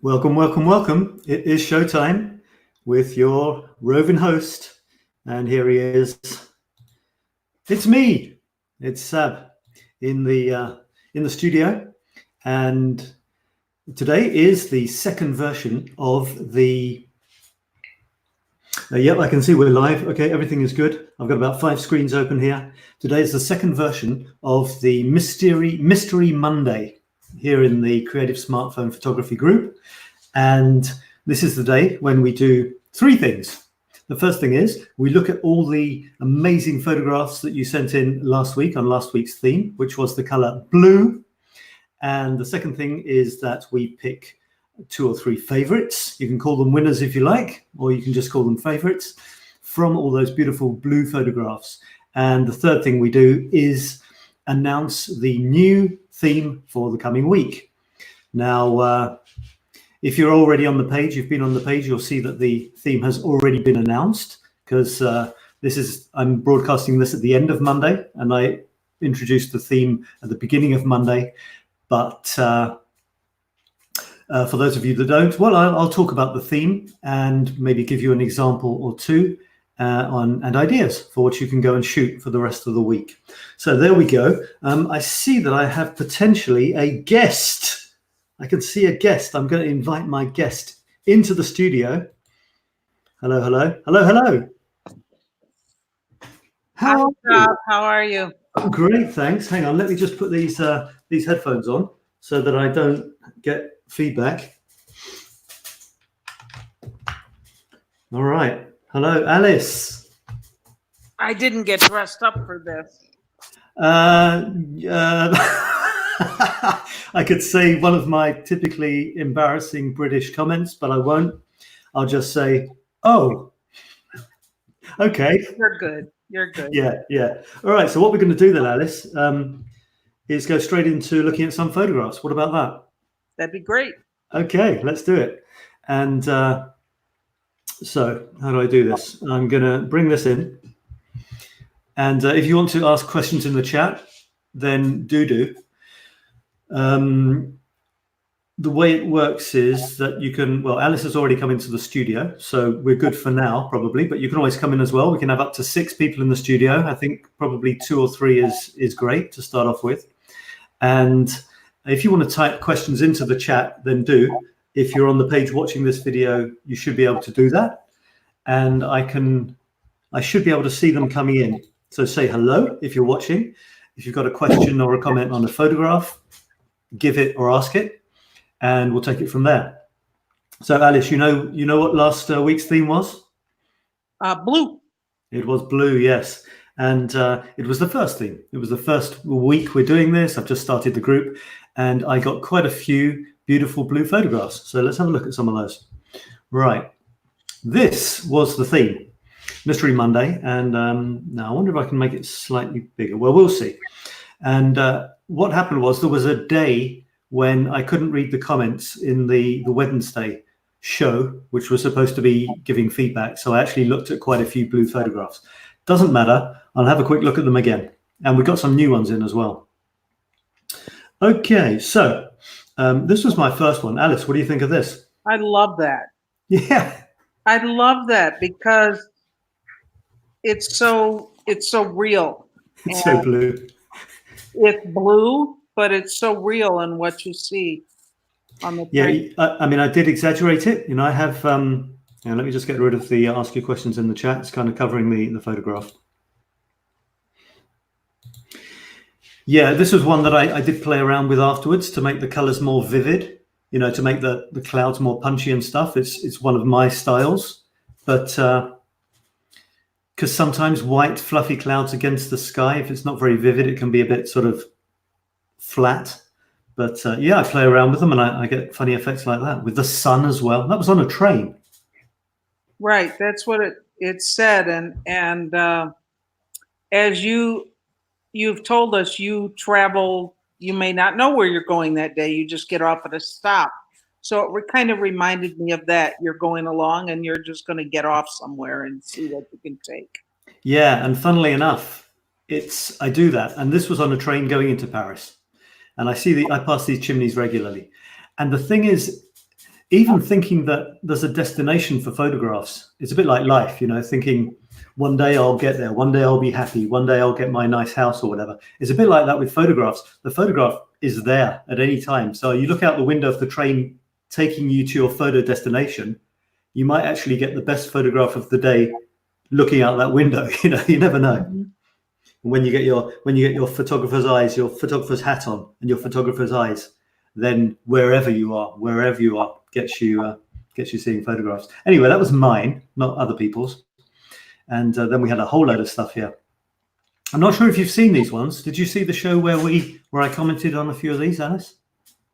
Welcome, welcome, welcome. It is showtime with your roving host. And here he is. It's me. It's Sab in the studio. And today is the second version of the yep, I can see we're live. Okay, everything is good. I've got about 5 screens open here. Today is the second version of the Mystery Monday here in the Creative Smartphone Photography group. And this is the day when we do 3 things. The first thing is we look at all the amazing photographs that you sent in last week on last week's theme, which was the color blue. And the second thing is that we pick 2 or 3 favorites. You can call them winners if you like, or you can just call them favorites from all those beautiful blue photographs. And the third thing we do is announce the new theme for the coming week. Now, if you're already on the page, you've been on the page, you'll see that the theme has already been announced, because I'm broadcasting this at the end of Monday, and I introduced the theme at the beginning of Monday. But for those of you that don't, well, I'll talk about the theme and maybe give you an example or 2 and ideas for what you can go and shoot for the rest of the week. So there we go. I see that I have potentially a guest. I can see a guest. I'm going to invite my guest into the studio. Hello, hello, hello, hello. Hi, Rob. How are you? Great, thanks. Hang on, let me just put these headphones on so that I don't get feedback. All right. Hello, Alice. I didn't get dressed up for this. I could say one of my typically embarrassing British comments, but I won't. I'll just say, oh, okay. You're good. You're good. Yeah. All right. So what we're going to do then, Alice, is go straight into looking at some photographs. What about that? That'd be great. Okay, let's do it. And so how do I do this? I'm going to bring this in. And if you want to ask questions in the chat, then do. The way it works is that you can, well, Alice has already come into the studio, so we're good for now, probably, but you can always come in as well. We can have up to 6 people in the studio. I think probably 2 or 3 is great to start off with. And if you want to type questions into the chat, then do. If you're on the page watching this video, you should be able to do that. And I should be able to see them coming in. So say hello if you're watching. If you've got a question or a comment on a photograph, give it or ask it, and we'll take it from there. So Alice, you know what last week's theme was? Blue. It was blue, yes. And it was the first theme. It was the first week we're doing this. I've just started the group, and I got quite a few beautiful blue photographs. So let's have a look at some of those. Right. This was the theme, Mystery Monday. And now I wonder if I can make it slightly bigger. Well, we'll see. And what happened was there was a day when I couldn't read the comments in the Wednesday show, which was supposed to be giving feedback. So I actually looked at quite a few blue photographs. Doesn't matter. I'll have a quick look at them again. And we've got some new ones in as well. Okay, so this was my first one. Alice, what do you think of this? I love that. Yeah. I love that because it's so real. It's so blue. It's blue, but it's so real in what you see on the screen. Yeah, I mean, I did exaggerate it. I have, let me just get rid of the ask your questions in the chat. It's kind of covering the photograph. Yeah, this was one that I did play around with afterwards to make the colors more vivid, to make the clouds more punchy and stuff. It's one of my styles, but because sometimes white fluffy clouds against the sky, if it's not very vivid, it can be a bit sort of flat. But yeah, I play around with them, and I get funny effects like that with the sun as well. That was on a train. Right, that's what it said. And as you've told us, you travel, you may not know where you're going that day. You just get off at a stop. So it kind of reminded me of that. You're going along and you're just going to get off somewhere and see what you can take. Yeah, and funnily enough, I do that. And this was on a train going into Paris. And I pass these chimneys regularly. And the thing is, even thinking that there's a destination for photographs. It's a bit like life, you know, thinking one day I'll get there, one day I'll be happy, one day I'll get my nice house or whatever. It's a bit like that with photographs. The photograph is there at any time. So you look out the window of the train taking you to your photo destination, you might actually get the best photograph of the day looking out that window. You know, you never know. Mm-hmm. When you get your photographer's eyes, your photographer's hat on, and your photographer's eyes, then wherever you are, gets you seeing photographs. Anyway, that was mine, not other people's. And then we had a whole load of stuff here. I'm not sure if you've seen these ones. Did you see the show where I commented on a few of these, Alice?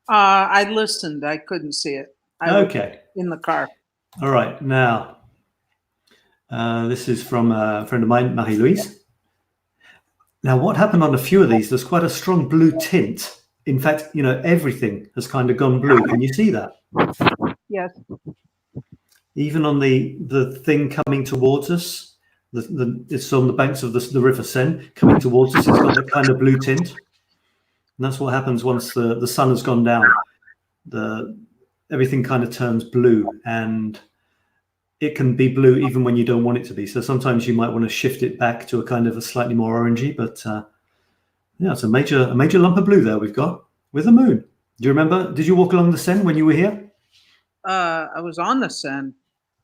I listened. I couldn't see it. Okay. In the car. All right. Now, this is from a friend of mine, Marie-Louise. Now, what happened on a few of these, there's quite a strong blue tint. In fact, you know, everything has kind of gone blue. Can you see that? Yes. Even on the thing coming towards us, it's on the banks of the River Seine coming towards us. It's got that kind of blue tint. And that's what happens once the sun has gone down. Everything kind of turns blue, and it can be blue even when you don't want it to be. So sometimes you might want to shift it back to a kind of a slightly more orangey, but yeah, it's a major lump of blue there we've got with the moon. Do you remember? Did you walk along the Seine when you were here? I was on the Seine.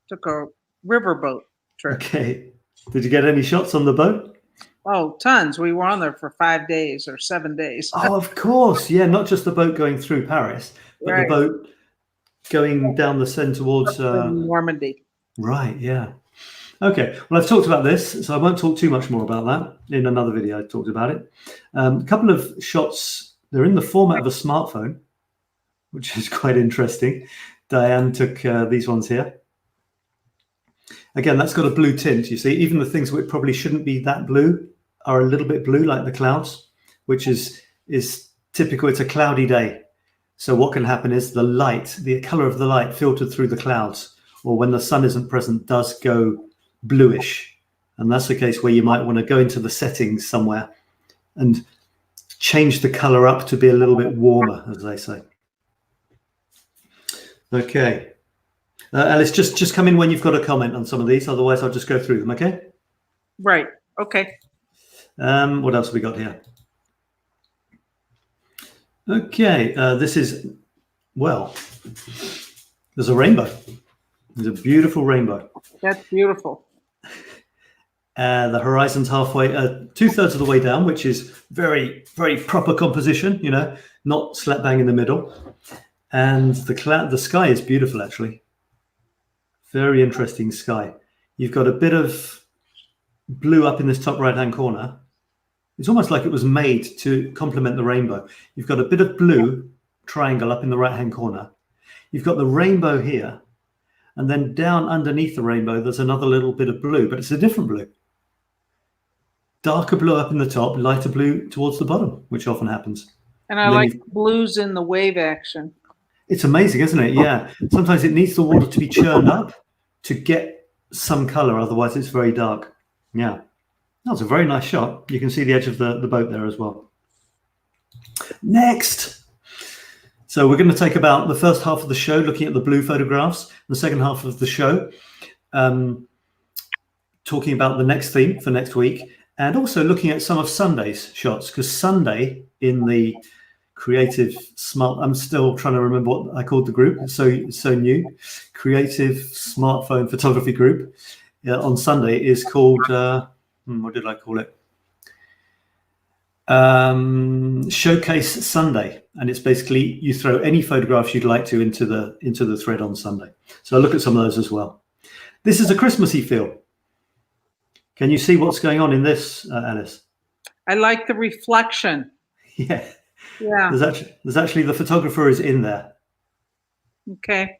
Took a riverboat trip. Okay. Did you get any shots on the boat? Oh, tons. We were on there for 5 days or 7 days. Oh, of course. Yeah, not just the boat going through Paris, but right. The boat going down the Seine towards Normandy. Right, yeah. Okay, well, I've talked about this, so I won't talk too much more about that. In another video, I talked about it. A couple of shots, they're in the format of a smartphone, which is quite interesting. Diane took these ones here. Again, that's got a blue tint, you see. Even the things which probably shouldn't be that blue are a little bit blue, like the clouds, which is typical. It's a cloudy day. So what can happen is the light, the color of the light filtered through the clouds, or when the sun isn't present, does go bluish. And that's the case where you might want to go into the settings somewhere and change the color up to be a little bit warmer, as they say. Okay. Alice, just come in when you've got a comment on some of these. Otherwise, I'll just go through them, okay? Right. Okay. What else have we got here? Okay. This is, well, there's a rainbow. There's a beautiful rainbow. That's beautiful. The horizon's halfway, 2/3 of the way down, which is very, very proper composition, you know, not slap bang in the middle. And the sky is beautiful, actually. Very interesting sky. You've got a bit of blue up in this top right-hand corner. It's almost like it was made to complement the rainbow. You've got a bit of blue triangle up in the right-hand corner. You've got the rainbow here. And then down underneath the rainbow, there's another little bit of blue, but it's a different blue. Darker blue up in the top, lighter blue towards the bottom, which often happens. And I like blues in the wave action. It's amazing, isn't it? Yeah. Sometimes it needs the water to be churned up to get some color. Otherwise, it's very dark. Yeah. That's a very nice shot. You can see the edge of the boat there as well. Next. So we're going to take about the first half of the show looking at the blue photographs, the second half of the show talking about the next theme for next week, and also looking at some of Sunday's shots, because Sunday in the Creative Smart, I'm still trying to remember what I called the group, it's so new, Creative Smartphone Photography Group on Sunday is called, what did I call it? Showcase Sunday, and it's basically you throw any photographs you'd like to into the thread on Sunday. So I'll look at some of those as well. This is a Christmassy feel. Can you see what's going on in this, Alice? I like the reflection. Yeah. Yeah. There's actually the photographer is in there. Okay.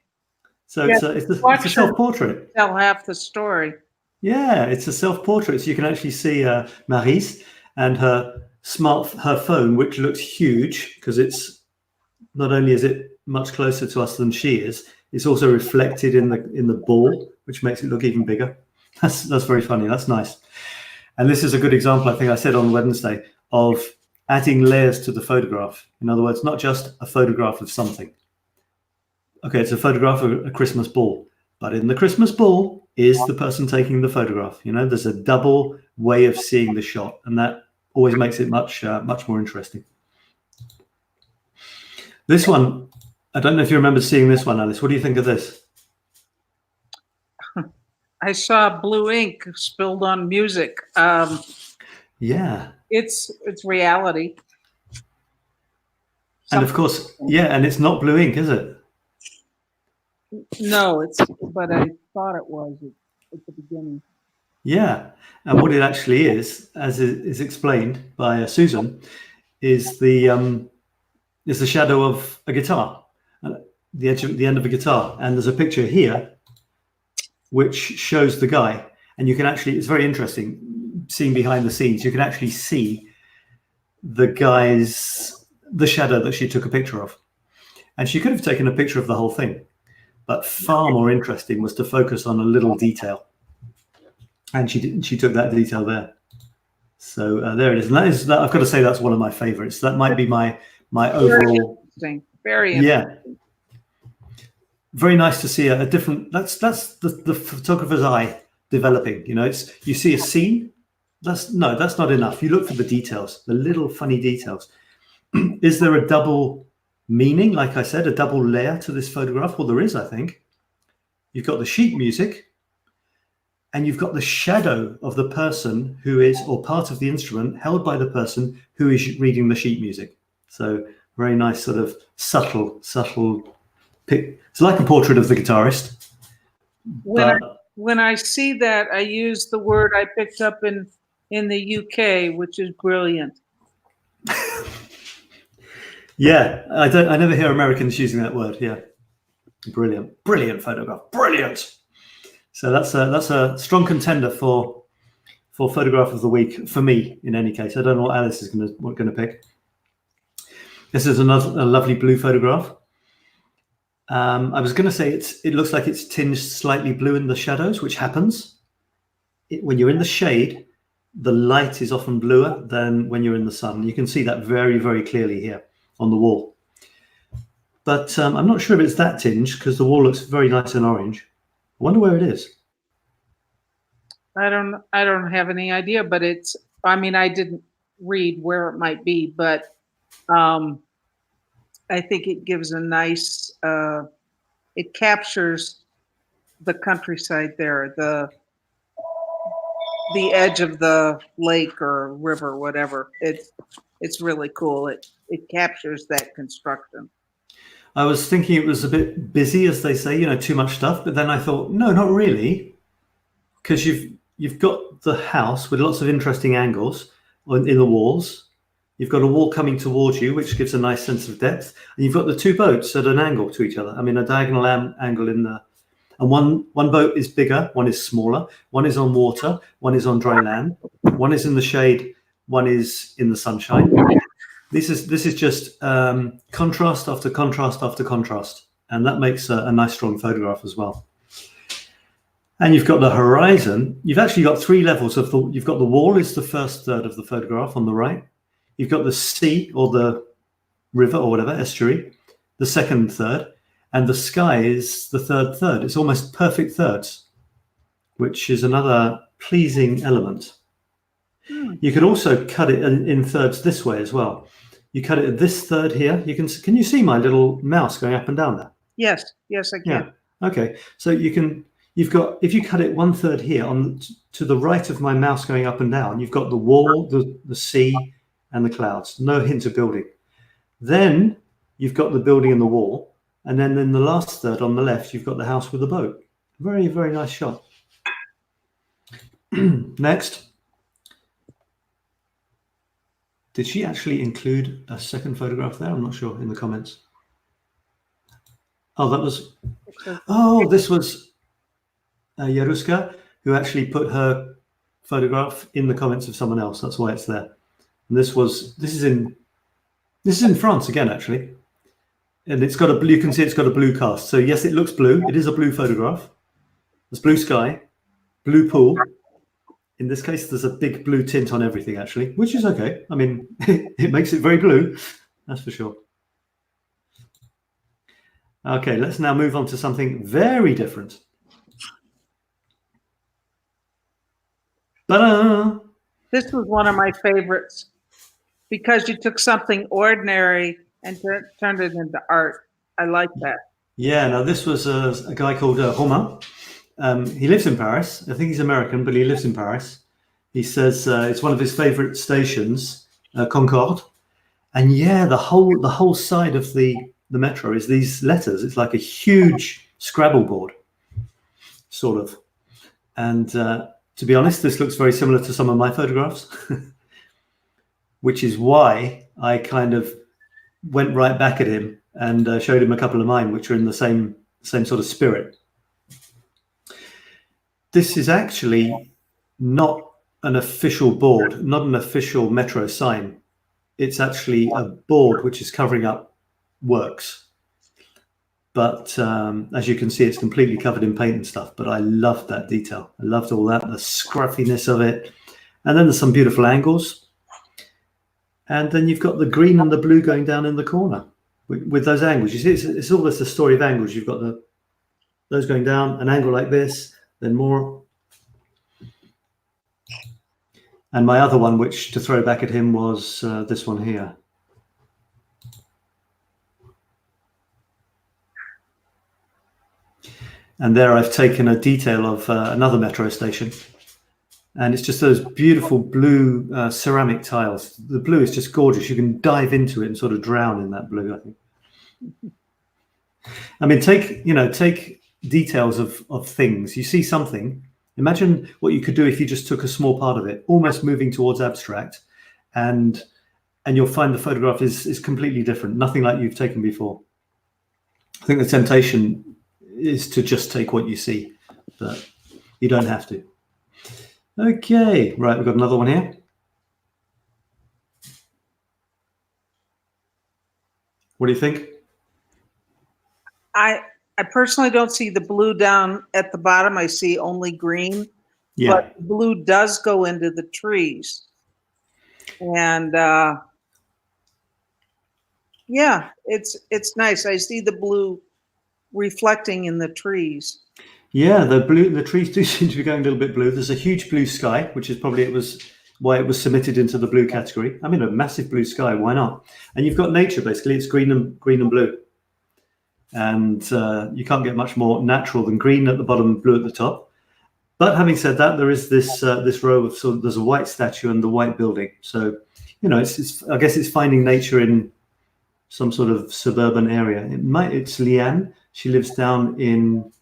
So yeah, it's a self-portrait. Tell half the story. Yeah, it's a self-portrait. So you can actually see Maryse and her phone, which looks huge because it's not only is it much closer to us than she is, it's also reflected in the ball, which makes it look even bigger. That's very funny. That's nice. And this is a good example, I think I said on Wednesday, of adding layers to the photograph. In other words, not just a photograph of something. Okay, it's a photograph of a Christmas ball, but in the Christmas ball is the person taking the photograph. You know, there's a double way of seeing the shot, and that always makes it much more interesting. This one, I don't know if you remember seeing this one, Alice. What do you think of this? I saw blue ink spilled on music. Yeah. It's reality. And of course, yeah, and it's not blue ink, is it? No, but I thought it was at the beginning. Yeah, and what it actually is, as is explained by Susan, is the shadow of a guitar, the end of a guitar, and there's a picture here which shows the guy, and you can actually, it's very interesting seeing behind the scenes. You can actually see the shadow that she took a picture of, and she could have taken a picture of the whole thing, but far more interesting was to focus on a little detail, and she took that detail there. So there it is, and that I've got to say that's one of my favorites. That might be my overall. Very interesting. Yeah, very nice to see a different. That's the photographer's eye developing. You know, you see a scene. That's not enough. You look for the details, the little funny details. Is there a double meaning? Like I said, a double layer to this photograph? Well, there is, I think. You've got the sheet music, and you've got the shadow of the person who is, or part of the instrument held by the person who is reading the sheet music. So very nice, sort of subtle pick. It's like a portrait of the guitarist. When I see that, I use the word I picked up in the UK, which is brilliant. Yeah, I never hear Americans using that word. Yeah, brilliant photograph, brilliant. So that's a strong contender for photograph of the week for me. In any case, I don't know what Alice is going to pick. This is a lovely blue photograph. I was going to say it looks like it's tinged slightly blue in the shadows, which happens when you're in the shade. The light is often bluer than when you're in the sun. You can see that very, very clearly here on the wall. But I'm not sure if it's that tinged because the wall looks very nice and orange. I wonder where it is. I don't have any idea, but I didn't read where it might be, but I think it gives a nice, it captures the countryside there, the edge of the lake or river, whatever. It's really cool. It captures that construction. I was thinking it was a bit busy, as they say, you know, too much stuff. But then I thought, no, not really, because you've got the house with lots of interesting angles in the walls. You've got a wall coming towards you, which gives a nice sense of depth. And you've got the two boats at an angle to each other. I mean, a diagonal angle in the, and one boat is bigger, one is smaller, one is on water, one is on dry land, one is in the shade, one is in the sunshine. This is just contrast after contrast after contrast, and that makes a nice strong photograph as well. And you've got the horizon. You've actually got three levels of you've got the wall is the first third of the photograph on the right. You've got the sea or the river or whatever, estuary, the second third, and the sky is the third third. It's almost perfect thirds, which is another pleasing element. You could also cut it in thirds this way as well. You cut it at this third here. Can you see my little mouse going up and down there? Yes, I can. Yeah. Okay. So you've got, if you cut it one third here to the right of my mouse going up and down, you've got the wall, the sea, and the clouds. No hint of building. Then you've got the building and the wall, and then in the last third on the left, you've got the house with the boat. Very, very nice shot. Next. Did she actually include a second photograph there? I'm not sure, in the comments. Oh, this was Yaruska, who actually put her photograph in the comments of someone else. That's why it's there. And this is in France again, actually. And it's got you can see it's got a blue cast. So yes, it looks blue. It is a blue photograph. There's blue sky, blue pool. In this case, there's a big blue tint on everything, actually, which is okay. I mean, it makes it very blue, that's for sure. Okay, let's now move on to something very different. Ta-da! This was one of my favorites because you took something ordinary and turned it into art. I like that. Yeah, now this was a guy called Romain. He lives in Paris. I think he's American, but he lives in Paris. He says it's one of his favorite stations, Concorde. And yeah, the whole side of the metro is these letters. It's like a huge Scrabble board, sort of. And to be honest, this looks very similar to some of my photographs, which is why I kind of went right back at him and showed him a couple of mine, which are in the same sort of spirit. This is actually not an official board, not an official metro sign. It's actually a board which is covering up works. But as you can see, it's completely covered in paint and stuff. But I loved that detail. I loved all that, the scruffiness of it. And then there's some beautiful angles. And then you've got the green and the blue going down in the corner with those angles. You see, it's almost a story of angles. You've got those going down, an angle like this, then more. And my other one, which to throw back at him, was this one here. And there I've taken a detail of another metro station. And it's just those beautiful blue ceramic tiles. The blue is just gorgeous. You can dive into it and sort of drown in that blue, I think. I mean, take details of things. You see something. Imagine what you could do if you just took a small part of it, almost moving towards abstract, and you'll find the photograph is completely different, nothing like you've taken before. I think the temptation is to just take what you see, but you don't have to. Okay, right, we've got another one here. What do you think? I personally don't see the blue down at the bottom. I see only green. Yeah. But blue does go into the trees. And yeah, it's nice. I see the blue reflecting in the trees. Yeah, the trees do seem to be going a little bit blue. There's a huge blue sky, which is probably why it was submitted into the blue category. I mean, a massive blue sky, why not? And you've got nature, basically. It's green and blue. And you can't get much more natural than green at the bottom and blue at the top. But having said that, there is this row of there's a white statue and the white building. So, I guess it's finding nature in some sort of suburban area. It's Liane. She lives down in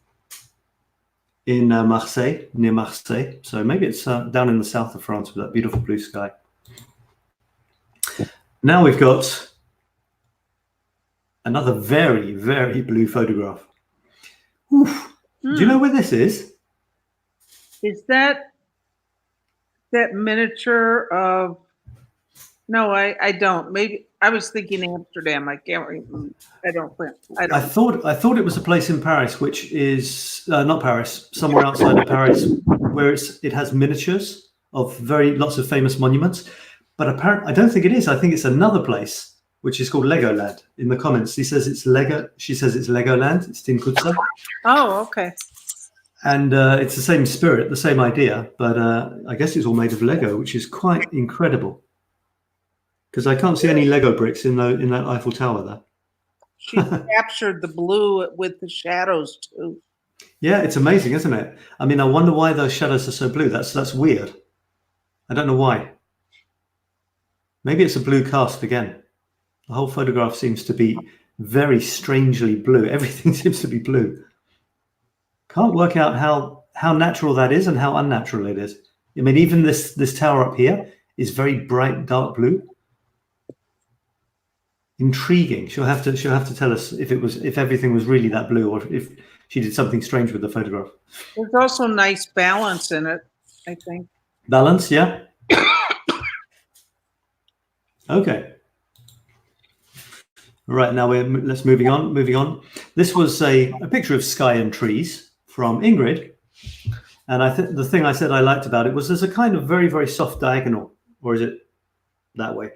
Marseille, near Marseille. So maybe it's down in the south of France with that beautiful blue sky. Now we've got another very, very blue photograph. Oof. Do you know where this is? Is that miniature of? No, I don't. Maybe I was thinking Amsterdam. I can't remember. I don't. I thought it was a place in Paris, which is not Paris, somewhere outside of Paris, where it has miniatures of lots of famous monuments. But apparently, I don't think it is. I think it's another place, which is called Legoland. In the comments, she says it's Legoland. It's Tim Kutza. Oh, okay. And it's the same spirit, the same idea, but I guess it's all made of Lego, which is quite incredible. Because I can't see any Lego bricks in that Eiffel Tower there. She captured the blue with the shadows too. Yeah, it's amazing, isn't it? I mean, I wonder why those shadows are so blue. That's weird. I don't know why. Maybe it's a blue cast again. The whole photograph seems to be very strangely blue. Everything seems to be blue. Can't work out how natural that is and how unnatural it is. I mean, even this tower up here is very bright, dark blue. Intriguing. She'll have to tell us if everything was really that blue or if she did something strange with the photograph. There's also nice balance in it, I think. Balance, yeah. Okay. Right, now let's moving on. This was a picture of sky and trees from Ingrid, and the thing I said I liked about it was there's a kind of very, very soft diagonal, or is it that way?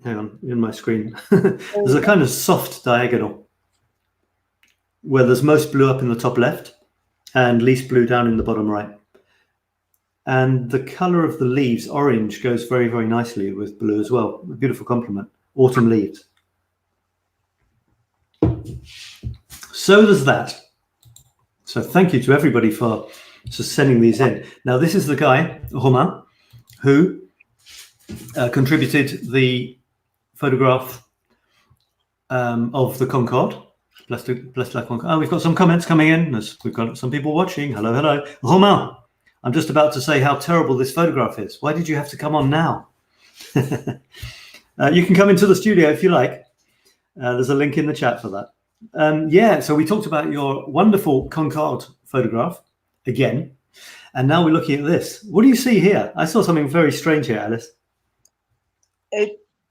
Hang on, in my screen. There's a kind of soft diagonal where there's most blue up in the top left and least blue down in the bottom right. And the color of the leaves, orange, goes very, very nicely with blue as well. A beautiful complement. Autumn leaves. So there's that. So thank you to everybody for sending these in. Now, this is the guy, Romain, who contributed the photograph of the Concorde. Bless la Concorde. Oh, we've got some comments coming in. We've got some people watching. Hello, hello. Romain, I'm just about to say how terrible this photograph is. Why did you have to come on now? You can come into the studio if you like. There's a link in the chat for that. Yeah, so we talked about your wonderful Concorde photograph again, and now we're looking at this. What do you see here? I saw something very strange here, Alice.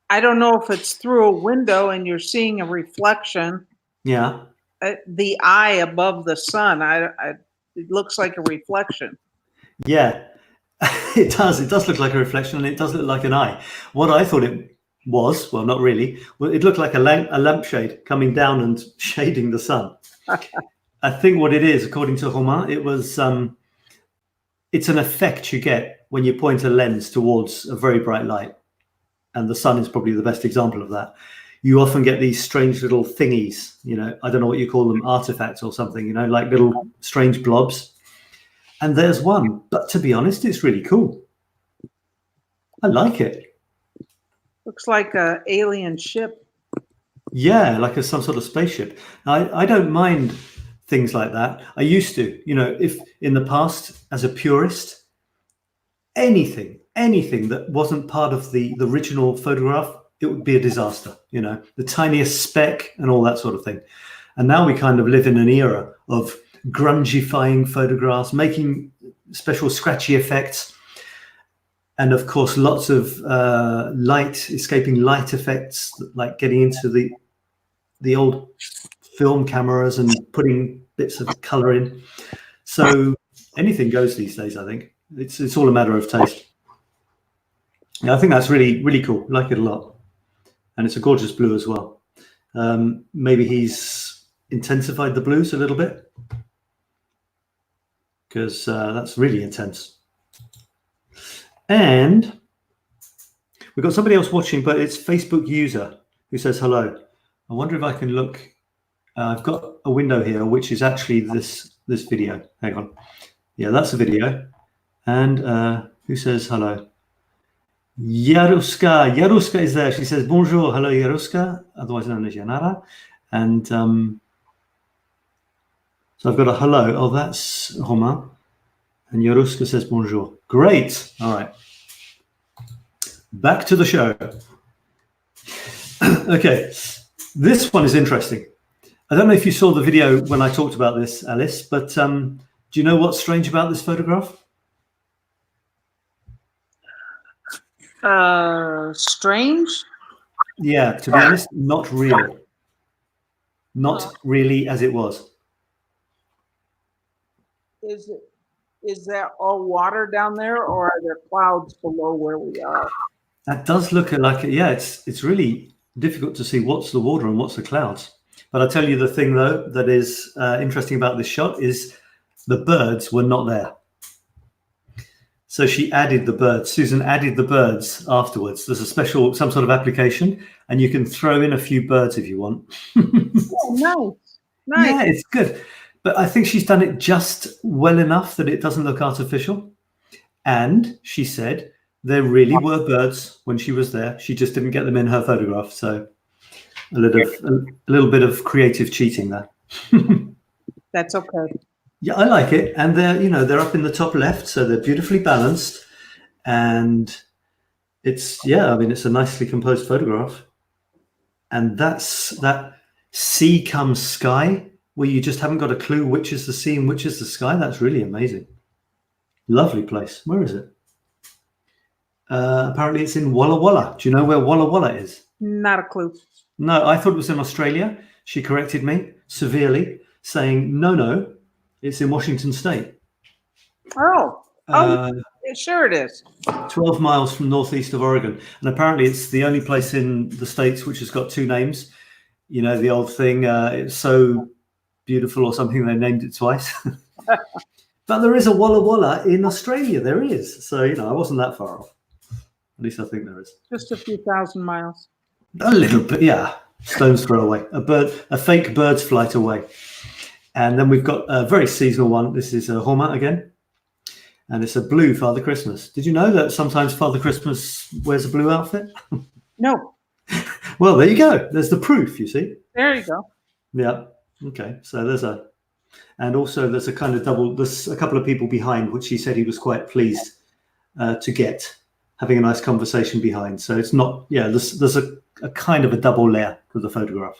I don't know if it's through a window and you're seeing a reflection. Yeah. The eye above the sun, it looks like a reflection. Yeah, it does. It does look like a reflection, and it does look like an eye. What I thought it was, well, not really. Well, it looked like a lampshade coming down and shading the sun. I think what it is, according to Romain, it was it's an effect you get when you point a lens towards a very bright light, and the sun is probably the best example of that. You often get these strange little thingies, you know, I don't know what you call them, artifacts or something, you know, like little strange blobs. And there's one, but to be honest, it's really cool. I like it. Looks like an alien ship. Yeah, like some sort of spaceship. I don't mind things like that. I used to, you know, if in the past, as a purist, anything that wasn't part of the original photograph, it would be a disaster, you know, the tiniest speck and all that sort of thing. And now we kind of live in an era of grungifying photographs, making special scratchy effects, and of course lots of escaping light effects, like getting into the old film cameras and putting bits of color in. So anything goes these days. I think it's all a matter of taste. Yeah, I think that's really, really cool. I like it a lot, and it's a gorgeous blue as well. Maybe he's intensified the blues a little bit, because that's really intense. And we've got somebody else watching, but it's Facebook user who says hello. I wonder if I can look. I've got a window here, which is actually this video. Hang on. Yeah, that's a video. And who says hello? Yaruska. Yaruska is there. She says, bonjour. Hello, Yaruska, otherwise known as Yanara. And so I've got a hello. Oh, that's Romain. And Yaruska says bonjour. Great. All right. Back to the show. Okay. This one is interesting. I don't know if you saw the video when I talked about this, Alice, but do you know what's strange about this photograph? Strange? Yeah, to be honest, not real. Not really as it was. Is that all water down there, or are there clouds below where we are? That does look like it. Yeah, it's really difficult to see what's the water and what's the clouds. But I'll tell you the thing, though, that is interesting about this shot is the birds were not there. So she added the birds. Susan added the birds afterwards. There's a special, some sort of application, and you can throw in a few birds if you want. Oh, nice. Yeah, it's good. But I think she's done it just well enough that it doesn't look artificial. And she said there really were birds when she was there. She just didn't get them in her photograph. So a little bit of creative cheating there. That's okay. Yeah, I like it. And they're up in the top left, so they're beautifully balanced. And it's a nicely composed photograph. And that's that sea comes sky, where you just haven't got a clue which is the sea and which is the sky. That's really amazing. Lovely place. Where is it? Apparently it's in Walla Walla. Do you know where Walla Walla is? Not a clue. No, I thought it was in Australia. She corrected me severely, saying, no, it's in Washington State. Sure it is. 12 miles from northeast of Oregon. And apparently it's the only place in the States which has got two names. You know, the old thing, it's so beautiful or something. They named it twice. But there is a Walla Walla in Australia. There is. So, I wasn't that far off. At least I think there is. Just a few thousand miles. A little bit, yeah. Stone's throw away. A fake bird's flight away. And then we've got a very seasonal one. This is a Homa again. And it's a blue Father Christmas. Did you know that sometimes Father Christmas wears a blue outfit? No. Well, there you go. There's the proof, you see. There you go. Yeah. Okay. So there's a kind of double, there's a couple of people behind, which he said he was quite pleased to get, having a nice conversation behind. So it's not, there's a kind of a double layer to the photograph.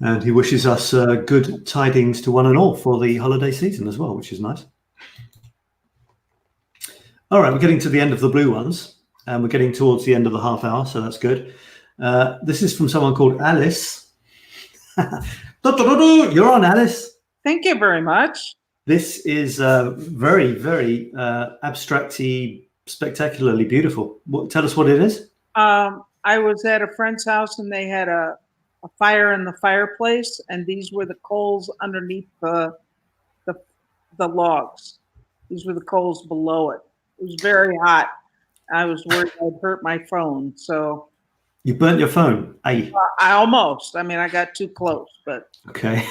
And he wishes us good tidings to one and all for the holiday season as well, which is nice. All right, we're getting to the end of the blue ones, and we're getting towards the end of the half hour, so that's good. This is from someone called Alice. You're on, Alice. Thank you very much. This is very, very abstracty, spectacularly beautiful. Tell us what it is. I was at a friend's house, and they had a fire in the fireplace, and these were the coals underneath the logs. These were the coals below it. It was very hot. I was worried I'd hurt my phone. So you burnt your phone? Aye. I almost. I mean, I got too close, but okay.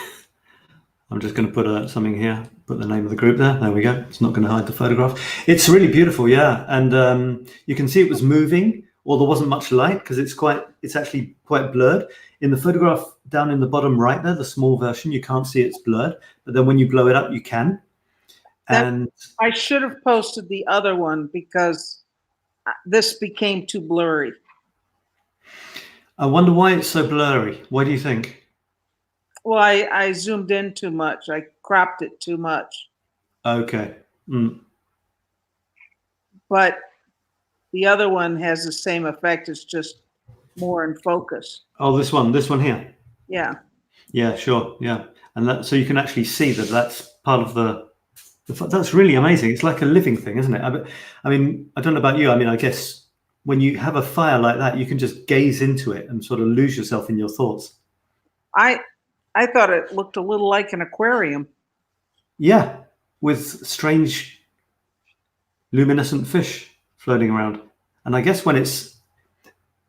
I'm just going to put something here. Put the name of the group there. There we go. It's not going to hide the photograph. It's really beautiful, yeah. And you can see it was moving, or there wasn't much light because it's actually quite blurred. In the photograph down in the bottom right there, the small version, you can't see it's blurred. But then when you blow it up, you can. And I should have posted the other one because this became too blurry. I wonder why it's so blurry. Why do you think? Well, I zoomed in too much. I cropped it too much. Okay. But the other one has the same effect. It's just more in focus. Oh, this one here. Yeah. Yeah, sure. Yeah. And so you can actually see that that's part of that's really amazing. It's like a living thing, isn't it? I mean, I don't know about you. I mean, I guess when you have a fire like that, you can just gaze into it and sort of lose yourself in your thoughts. I thought it looked a little like an aquarium. Yeah, with strange luminescent fish floating around. And I guess when it's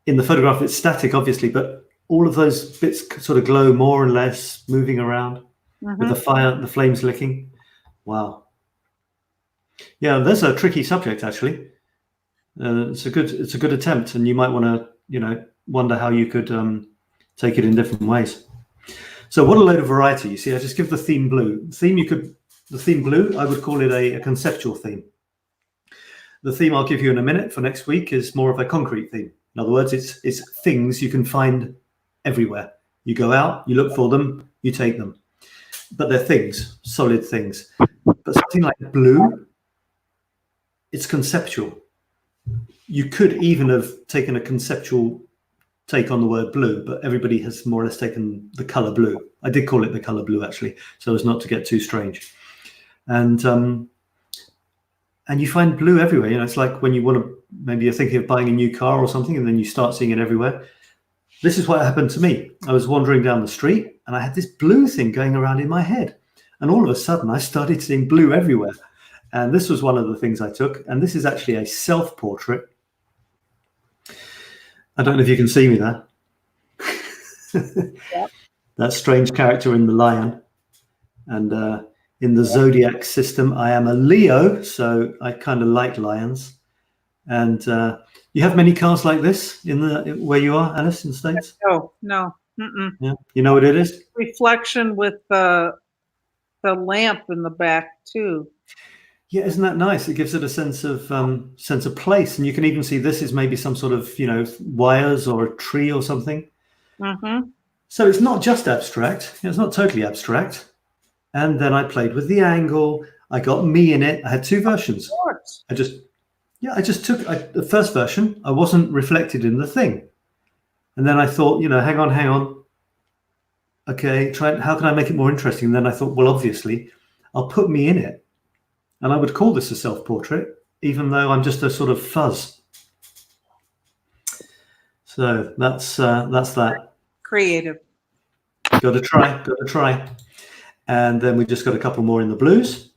in the photograph, it's static, obviously, but all of those bits sort of glow more and less, moving around with the fire, the flames licking. Wow. Yeah, there's a tricky subject, actually. It's a good attempt, and you might want to, wonder how you could take it in different ways. So what a load of variety. You see, I just give the theme blue. The theme blue, I would call it a conceptual theme. The theme I'll give you in a minute for next week is more of a concrete theme. In other words, it's things you can find everywhere. You go out, you look for them, you take them. But they're things, solid things. But something like blue, it's conceptual. You could even have taken a conceptual take on the word blue, but everybody has more or less taken the color blue. I did call it the color blue, actually, so as not to get too strange. And you find blue everywhere. It's like when maybe you're thinking of buying a new car or something, and then you start seeing it everywhere. This is what happened to me. I was wandering down the street, and I had this blue thing going around in my head. And all of a sudden, I started seeing blue everywhere. And this was one of the things I took. And this is actually a self-portrait. I don't know if you can see me there. Yep. That strange character in the lion. And in the zodiac system, I am a Leo, so I kind of like lions. And you have many cars like this where you are, Alice, in the States? No. Yeah. You know what it is? Reflection with the lamp in the back too. Yeah, isn't that nice? It gives it a sense of place, and you can even see this is maybe some sort of wires or a tree or something. So it's not just abstract; it's not totally abstract. And then I played with the angle. I got me in it. I had two versions. I just took the first version. I wasn't reflected in the thing, and then I thought, hang on. Okay, how can I make it more interesting? And then I thought, well, obviously, I'll put me in it. And I would call this a self-portrait, even though I'm just a sort of fuzz. So that's that. Creative. Got to try. And then we just got a couple more in the blues.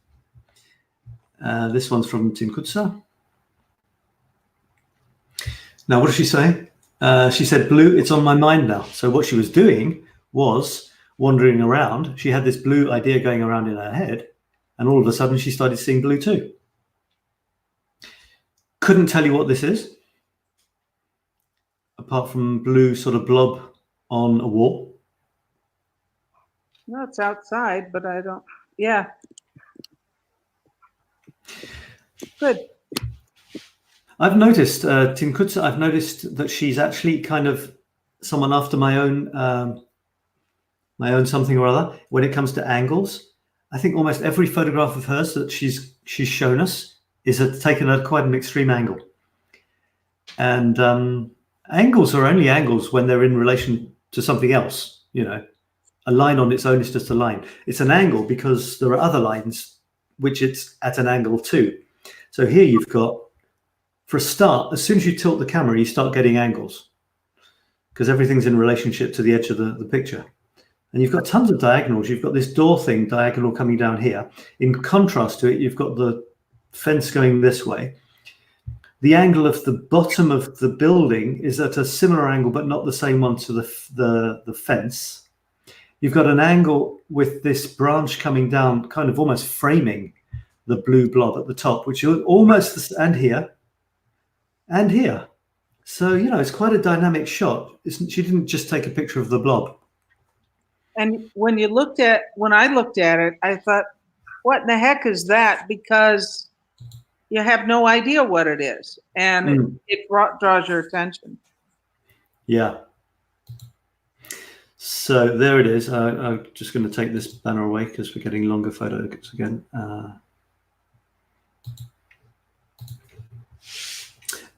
This one's from Tinkutsa. Now, what does she say? She said, blue, it's on my mind now. So what she was doing was wandering around. She had this blue idea going around in her head, and all of a sudden she started seeing blue too. Couldn't tell you what this is, apart from blue sort of blob on a wall. No, it's outside, but I don't, yeah. Good. I've noticed, Tinkutsa, I've noticed that she's actually kind of someone after my own something or other when it comes to angles. I think almost every photograph of hers that she's shown us is taken at quite an extreme angle. And angles are only angles when they're in relation to something else, you know. A line on its own is just a line. It's an angle because there are other lines which it's at an angle to. So here you've got, for a start, as soon as you tilt the camera, you start getting angles because everything's in relationship to the edge of the picture. And you've got tons of diagonals. You've got this door thing diagonal coming down here. In contrast to it, you've got the fence going this way. The angle of the bottom of the building is at a similar angle, but not the same one to the fence. You've got an angle with this branch coming down, kind of almost framing the blue blob at the top, which is almost, and here, and here. So, you know, it's quite a dynamic shot. She didn't just take a picture of the blob. And when I looked at it, I thought, what in the heck is that? Because you have no idea what it is. And it draws your attention. Yeah. So there it is. I'm just going to take this banner away because we're getting longer photos again.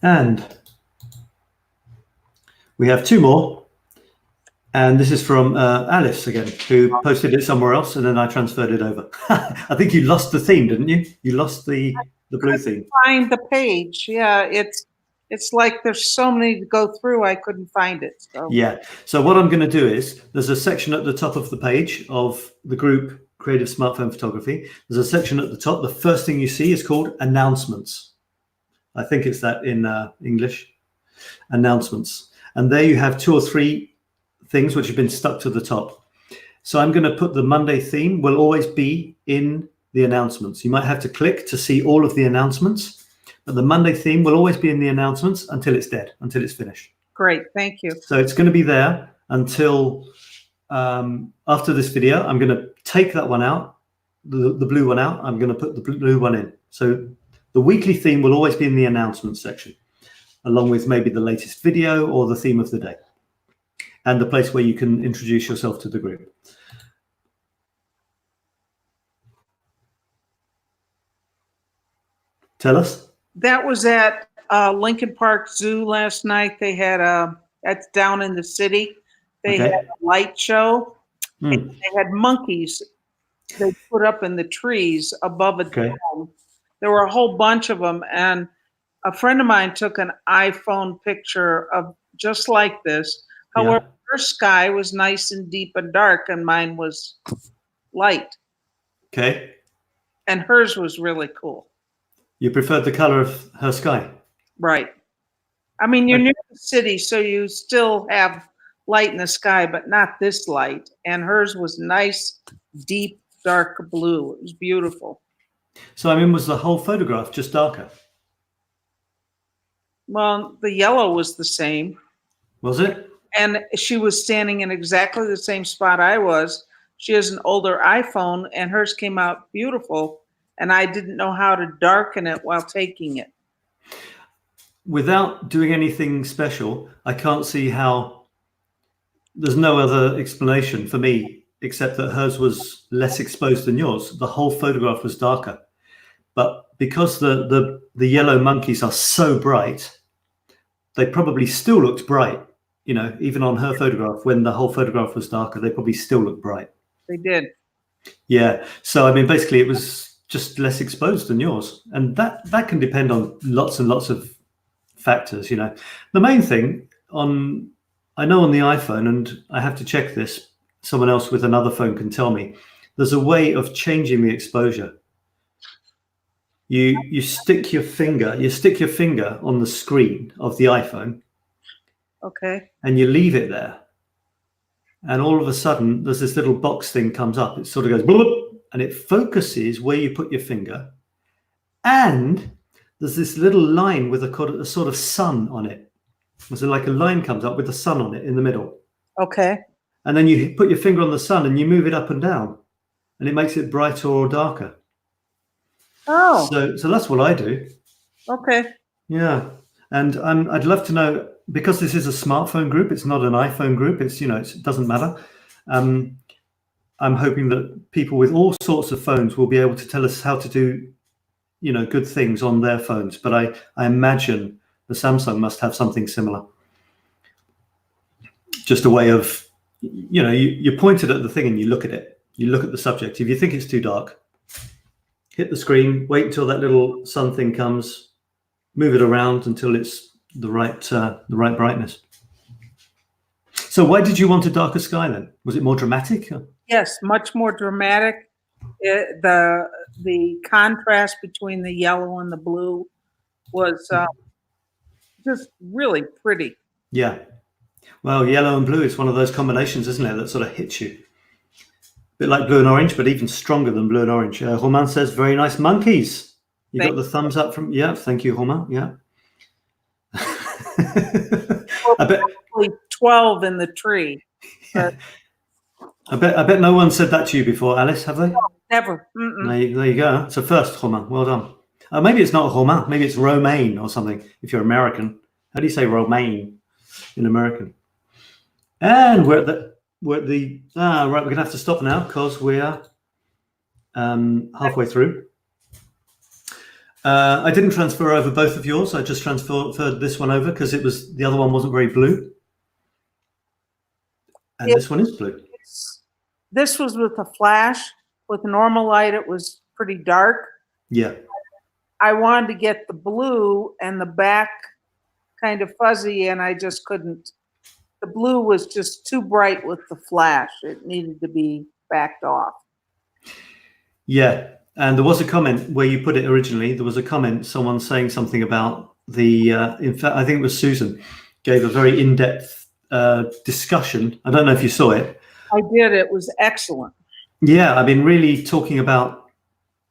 And we have two more. And this is from Alice again, who posted it somewhere else, and then I transferred it over. I think you lost the theme, didn't you? You lost the blue theme. Find the page. Yeah, it's like there's so many to go through. I couldn't find it. So. Yeah. So what I'm going to do is there's a section at the top of the page of the group Creative Smartphone Photography. There's a section at the top. The first thing you see is called Announcements. I think it's that in English. Announcements. And there you have 2 or 3 things which have been stuck to the top. So I'm going to put the Monday theme will always be in the announcements. You might have to click to see all of the announcements, but the Monday theme will always be in the announcements until it's dead, until it's finished. Great, thank you. So it's going to be there until after this video. I'm going to take that one out, the blue one out. I'm going to put the blue one in. So the weekly theme will always be in the announcements section, along with maybe the latest video or the theme of the day, and the place where you can introduce yourself to the group. Tell us. That was at Lincoln Park Zoo last night. They had that's down in the city. They had a light show. And they had monkeys they put up in the trees above a dome. There were a whole bunch of them, and a friend of mine took an iPhone picture of just like this. However, her sky was nice and deep and dark, and mine was light. Okay. And hers was really cool. You preferred the color of her sky? Right. I mean, you're near the city, so you still have light in the sky, but not this light. And hers was nice, deep, dark blue. It was beautiful. So, I mean, was the whole photograph just darker? Well, the yellow was the same. Was it? And she was standing in exactly the same spot I was. She has an older iPhone, and hers came out beautiful. And I didn't know how to darken it while taking it. Without doing anything special, I can't see how. There's no other explanation for me except that hers was less exposed than yours. The whole photograph was darker. But because the yellow monkeys are so bright, they probably still looked bright. You know, even on her photograph, when the whole photograph was darker, they probably still looked bright. They did. Yeah. So, I mean, basically it was just less exposed than yours. And that can depend on lots and lots of factors, you know. The main thing I know on the iPhone, and I have to check this, someone else with another phone can tell me, there's a way of changing the exposure. You stick your finger on the screen of the iPhone. Okay. And you leave it there. And all of a sudden, there's this little box thing comes up. It sort of goes bloop, and it focuses where you put your finger. And there's this little line with a sort of sun on it. So like a line comes up with the sun on it in the middle. Okay. And then you put your finger on the sun and you move it up and down. And it makes it brighter or darker. Oh. So that's what I do. Okay. Yeah. And I'd love to know, because this is a smartphone group, it's not an iPhone group, it doesn't matter. I'm hoping that people with all sorts of phones will be able to tell us how to do, good things on their phones. But I imagine the Samsung must have something similar. Just a way of, you point it at the thing and you look at it. You look at the subject. If you think it's too dark, hit the screen, wait until that little sun thing comes, move it around until it's the right brightness. So why did you want a darker sky then? Was it more dramatic? Yes, much more dramatic. The contrast between the yellow and the blue was just really pretty. Yeah. Well, yellow and blue is one of those combinations, isn't it, that sort of hits you. A bit like blue and orange, but even stronger than blue and orange. Roman says, very nice monkeys. You got the thumbs up from, yeah, thank you, Roman, yeah. I bet 12 in the tree. Yeah. I bet no one said that to you before, Alice, have they? No, never. There you go. It's a first, Roman. Well done. Maybe it's not Roman. Maybe it's Romaine or something. If you're American, how do you say Romaine in American? And we're at the right. We're gonna have to stop now because we're halfway through. I didn't transfer over both of yours. I just transferred this one over because the other one wasn't very blue, and this one is blue. This was with a flash. With normal light, it was pretty dark. Yeah. I wanted to get the blue and the back kind of fuzzy, and I just couldn't. The blue was just too bright with the flash. It needed to be backed off. Yeah. And there was a comment where you put it originally. There was a comment, someone saying something about in fact, I think it was Susan, gave a very in-depth discussion. I don't know if you saw it. I did. It was excellent. Yeah, I've been really talking about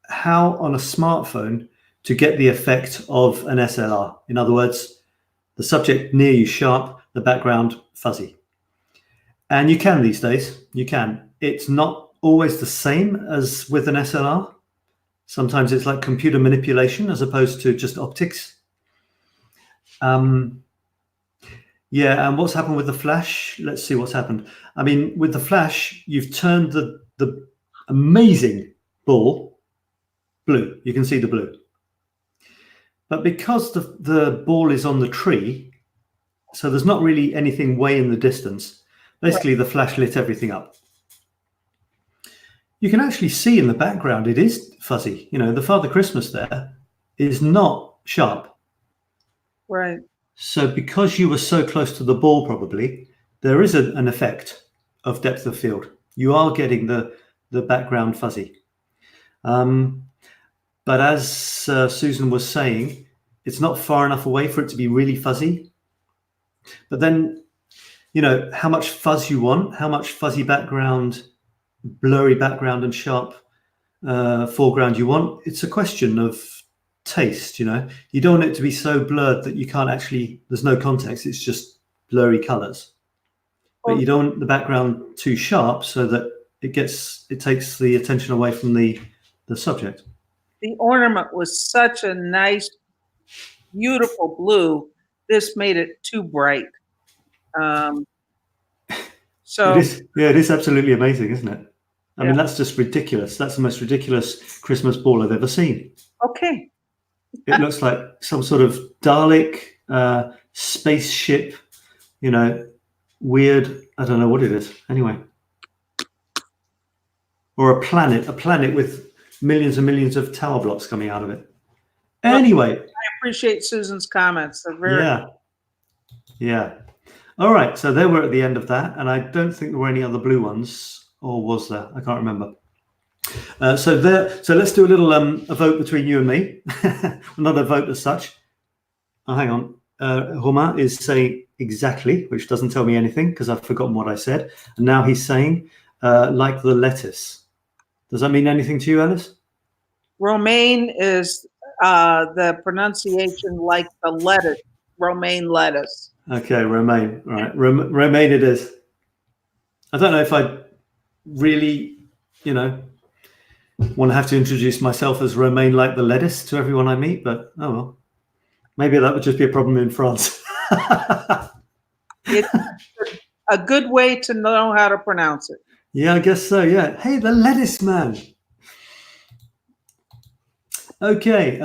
how on a smartphone to get the effect of an SLR. In other words, the subject near you sharp, the background fuzzy. And you can these days, you can. It's not always the same as with an SLR. Sometimes it's like computer manipulation as opposed to just optics. Yeah, and what's happened with the flash? Let's see what's happened. I mean, with the flash, you've turned the amazing ball blue. You can see the blue. But because the ball is on the tree, so there's not really anything way in the distance, basically the flash lit everything up. You can actually see in the background, it is fuzzy. The Father Christmas there is not sharp. Right. So because you were so close to the ball, probably, there is an effect of depth of field. You are getting the background fuzzy. But as Susan was saying, it's not far enough away for it to be really fuzzy. But then, how much fuzz you want, how much fuzzy background, blurry background and sharp foreground you want. It's a question of taste. You don't want it to be so blurred that you can't actually, there's no context, it's just blurry colors. But you don't want the background too sharp so that it takes the attention away from the subject. The ornament was such a nice, beautiful blue. This made it too bright. So it is absolutely amazing, isn't it? I mean, that's just ridiculous. That's the most ridiculous Christmas ball I've ever seen. Okay. It looks like some sort of Dalek spaceship, weird. I don't know what it is. Anyway, or a planet with millions and millions of tower blocks coming out of it. Anyway, I appreciate Susan's comments. They're very yeah. All right, so there we're at the end of that, and I don't think there were any other blue ones, or was there? I can't remember. So let's do a little a vote between you and me. Not a vote as such. Oh, hang on. Romain is saying exactly, which doesn't tell me anything because I've forgotten what I said. And now he's saying like the lettuce. Does that mean anything to you, Alice? Romaine is the pronunciation like the lettuce, romaine lettuce. Okay, romaine. All right, romaine it is. I don't know if I really, want to have to introduce myself as romaine like the lettuce to everyone I meet, but oh well. Maybe that would just be a problem in France. It's a good way to know how to pronounce it. Yeah, I guess so, yeah. Hey, the lettuce man. Okay.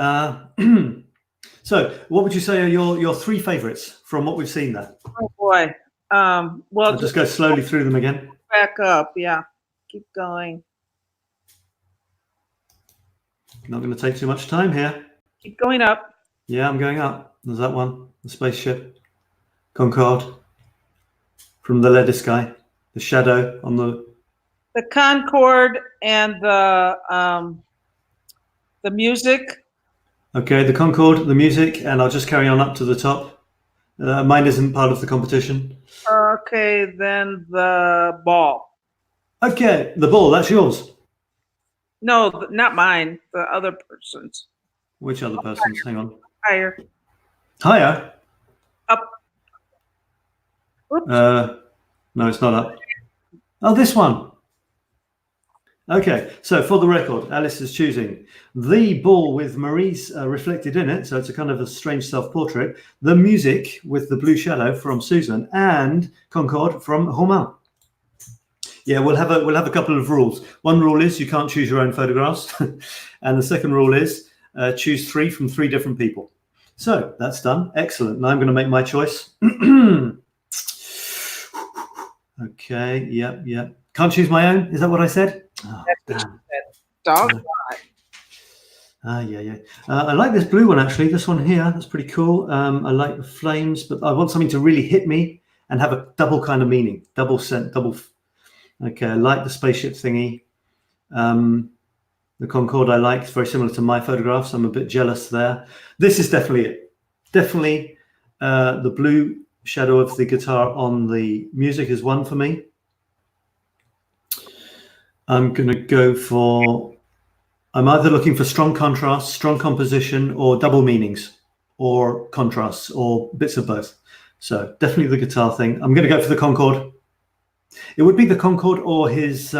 So what would you say are your three favorites from what we've seen there? Oh boy. Well, I'll just go slowly through them again. Back up. Yeah. Keep going. Not going to take too much time here. Keep going up. Yeah, I'm going up. There's that one, the spaceship, Concorde, from the lettuce guy, the shadow on the Concorde and the music. Okay, the Concorde, the music, and I'll just carry on up to the top. Mine isn't part of the competition. Okay, then the ball. Okay, the ball, that's yours. No, not mine. The other person's. Which other person's? Hang on. Higher. Higher? Up. Oops. No, it's not up. Oh, this one. Okay, so for the record, Alice is choosing the ball with Marie's reflected in it, so it's a kind of a strange self-portrait, the music with the blue shadow from Susan, and Concorde from Romain. Yeah, we'll have a couple of rules. One rule is you can't choose your own photographs, and the second rule is choose three from three different people. So that's done. Excellent. Now I'm going to make my choice. Okay. Yep. Can't choose my own. Is that what I said? Oh, damn. Dog. Yeah. I like this blue one actually. This one here. That's pretty cool. I like the flames, but I want something to really hit me and have a double kind of meaning. Double scent. Double. Okay. I like the spaceship thingy. The Concorde I like. It's very similar to my photographs. I'm a bit jealous there. This is definitely it. Definitely the blue shadow of the guitar on the music is one for me. I'm going to go for, I'm either looking for strong contrast, strong composition, or double meanings, or contrasts, or bits of both. So definitely the guitar thing. I'm going to go for the Concorde. It would be the Concorde or his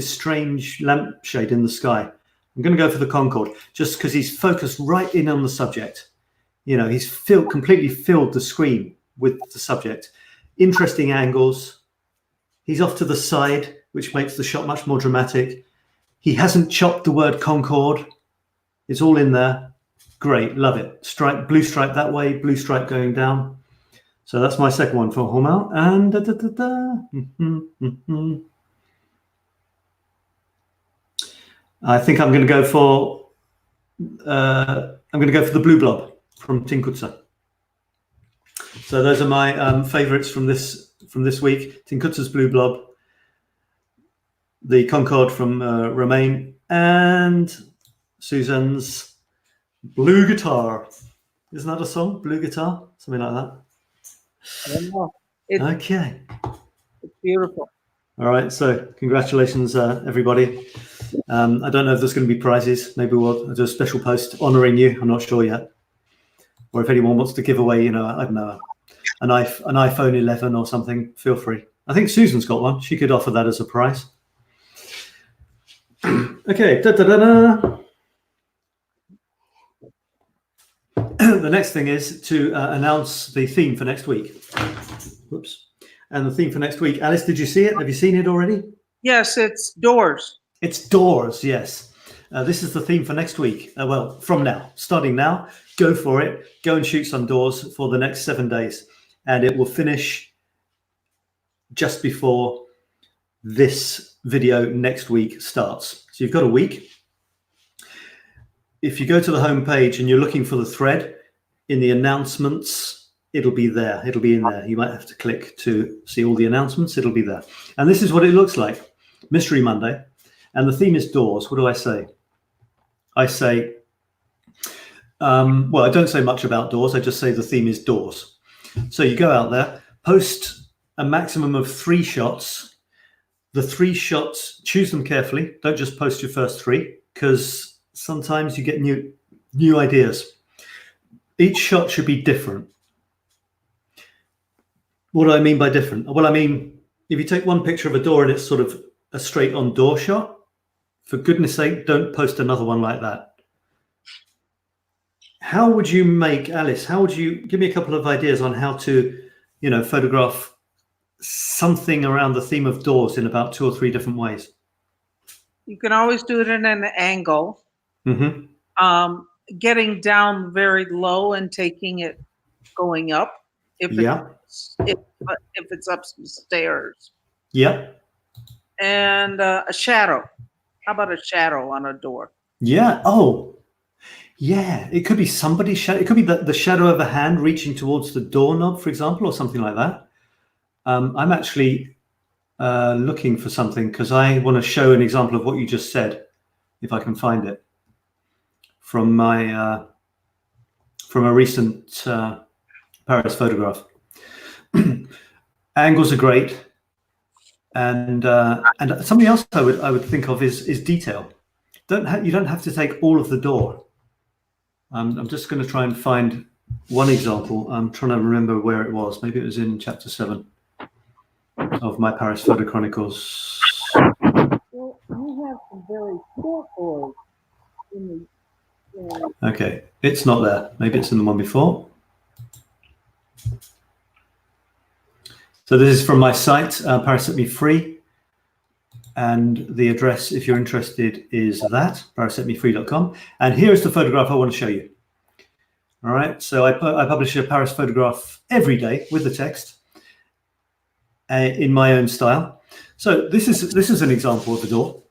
strange lampshade in the sky. I'm going to go for the Concorde just because he's focused right in on the subject. He's completely filled the screen with the subject. Interesting angles. He's off to the side, which makes the shot much more dramatic. He hasn't chopped the word Concorde. It's all in there. Great, love it. Blue stripe that way, blue stripe going down. So that's my second one for Romain. And I think I'm going to go for the blue blob from Tinkutsa. So those are my favorites from this week. Tinkutsa's blue blob, the Concorde from Romain, and Susan's blue guitar. Isn't that a song? Blue guitar? Something like that. I don't know. Okay. It's beautiful. All right. So congratulations, everybody. I don't know if there's going to be prizes. Maybe we'll do a special post honoring you. I'm not sure yet. Or if anyone wants to give away, I don't know, an iPhone 11 or something, feel free. I think Susan's got one. She could offer that as a prize. Okay. The next thing is to announce the theme for next week. Whoops. And the theme for next week. Alice, did you see it? Have you seen it already? Yes, it's doors. It's doors, yes. This is the theme for next week. From now, starting now, go for it. Go and shoot some doors for the next 7 days. And it will finish just before this video next week starts. So you've got a week. If you go to the home page and you're looking for the thread in the announcements it'll be there. It'll be in there. You might have to click to see all the announcements. It'll be there. And this is what it looks like. Mystery Monday. And the theme is doors. What do I say? I say, well, I don't say much about doors. I just say the theme is doors. So you go out there, post a maximum of 3 shots. The 3 shots, choose them carefully. Don't just post your first 3, because sometimes you get new ideas. Each shot should be different. What do I mean by different? Well, I mean, if you take one picture of a door and it's sort of a straight on door shot, for goodness sake, don't post another one like that. How would you make, Alice, how would you give me a couple of ideas on how to, photograph something around the theme of doors in about 2 or 3 different ways? You can always do it in an angle. Mm-hmm. Getting down very low and taking it going up. If it's up some stairs. Yeah. And a shadow. How about a shadow on a door? Yeah. Oh, yeah. It could be somebody's shadow. It could be the shadow of a hand reaching towards the doorknob, for example, or something like that. I'm actually looking for something because I want to show an example of what you just said, if I can find it, from my from a recent Paris photograph. Angles are great, and something else I would think of is detail. You don't have to take all of the door. I'm just going to try and find one example. I'm trying to remember where it was. Maybe it was in chapter 7 of my Paris Photo Chronicles. Well, you have some very short doors in the. Okay, it's not there. Maybe it's in the one before. So this is from my site, Paris Set Me Free, and the address, if you're interested, is that, parissetmefree.com. And here is the photograph I want to show you. All right, so I publish a Paris photograph every day with the text in my own style. So this is an example of a door.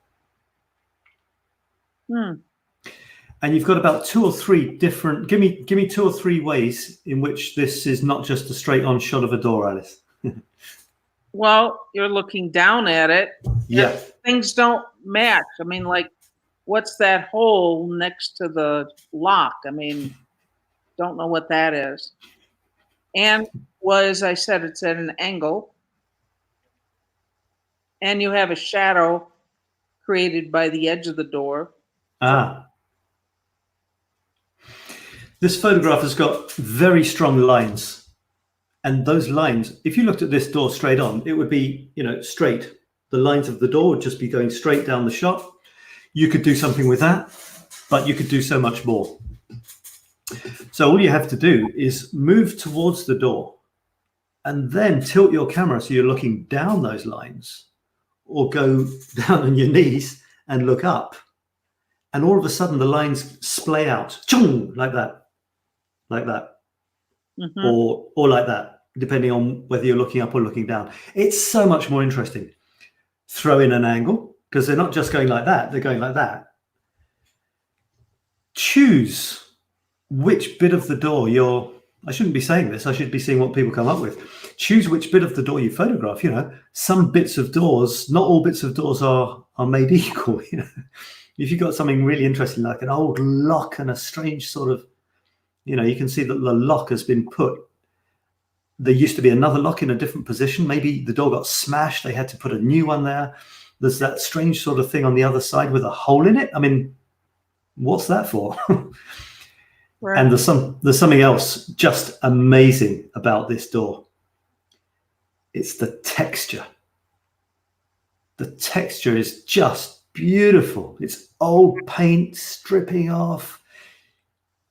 And you've got about 2 or 3 different. Give me 2 or 3 ways in which this is not just a straight-on shot of a door, Alice. Well, you're looking down at it. Yeah. Things don't match. I mean, like, what's that hole next to the lock? I mean, don't know what that is. And as I said, it's at an angle. And you have a shadow created by the edge of the door. This photograph has got very strong lines. And those lines, if you looked at this door straight on, it would be, straight. The lines of the door would just be going straight down the shot. You could do something with that, but you could do so much more. So all you have to do is move towards the door and then tilt your camera so you're looking down those lines, or go down on your knees and look up. And all of a sudden the lines splay out, like that, or like that, depending on whether you're looking up or looking down. It's so much more interesting. Throw in an angle, because they're not just going like that, they're going like that. Choose which bit of the door I shouldn't be saying this, I should be seeing what people come up with. Choose which bit of the door you photograph. Some bits of doors, not all bits of doors are made equal. If you've got something really interesting, like an old lock and a strange sort of, you can see that the lock has been put. There used to be another lock in a different position. Maybe the door got smashed. They had to put a new one there. There's that strange sort of thing on the other side with a hole in it. I mean, what's that for? Right. And there's something else just amazing about this door. It's the texture. The texture is just beautiful. It's old paint stripping off.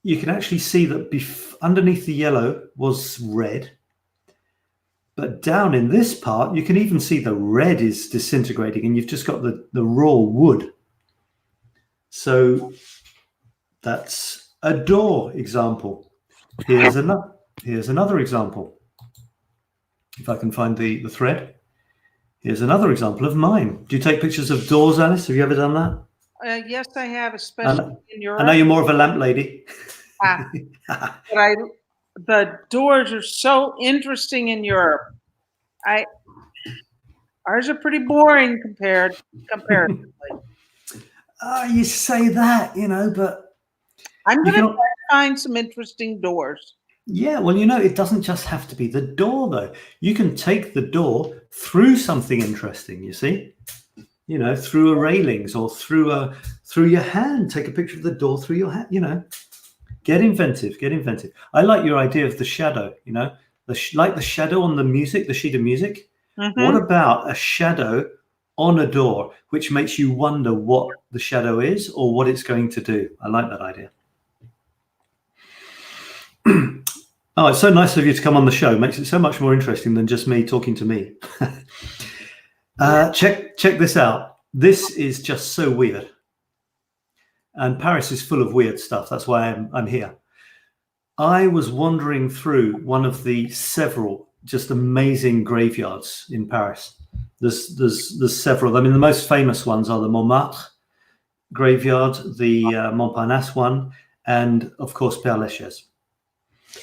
You can actually see that underneath the yellow was red. But down in this part, you can even see the red is disintegrating, and you've just got the raw wood. So that's a door example. Here's another example. If I can find the thread. Here's another example of mine. Do you take pictures of doors, Alice? Have you ever done that? Yes, I have, especially in Europe. I know you're more of a lamp lady. But the doors are so interesting in Europe. Ours are pretty boring comparatively. You say that, but I'm you going to can. find some interesting doors. Yeah, well, it doesn't just have to be the door, though. You can take the door through something interesting. You see, through a railings or through your hand. Take a picture of the door through your hand. Get inventive. Get inventive. I like your idea of the shadow. Like the shadow on the music, the sheet of music. Mm-hmm. What about a shadow on a door, which makes you wonder what the shadow is or what it's going to do? I like that idea. Oh, it's so nice of you to come on the show. It makes it so much more interesting than just me talking to me. Check this out. This is just so weird. And Paris is full of weird stuff. That's why I'm here. I was wandering through one of the several just amazing graveyards in Paris. There's several. I mean, the most famous ones are the Montmartre graveyard, the Montparnasse one, and of course Père Lachaise.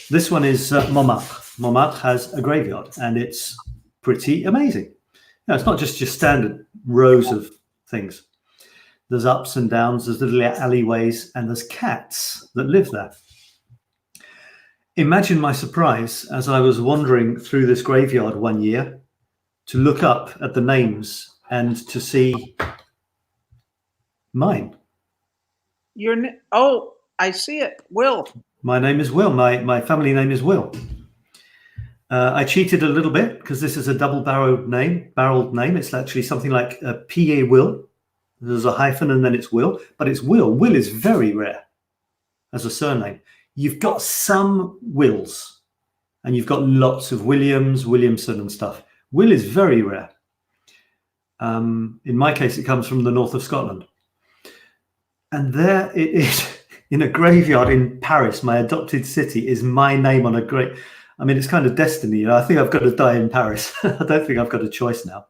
This one is Montmartre. Montmartre has a graveyard, and it's pretty amazing. It's not just your standard rows of things. There's ups and downs, there's little alleyways, and there's cats that live there. Imagine my surprise as I was wandering through this graveyard one year to look up at the names and to see mine. Oh, I see it. Will. My name is Will. My family name is Will. I cheated a little bit because this is a double-barreled name. It's actually something like P.A. Will. There's a hyphen and then it's Will, but it's Will. Will is very rare as a surname. You've got some Wills, and you've got lots of Williams, Williamson, and stuff. Will is very rare. In my case, it comes from the north of Scotland. And there it is in a graveyard in Paris, my adopted city, is my name on a great. I mean, it's kind of destiny. I think I've got to die in Paris. I don't think I've got a choice now.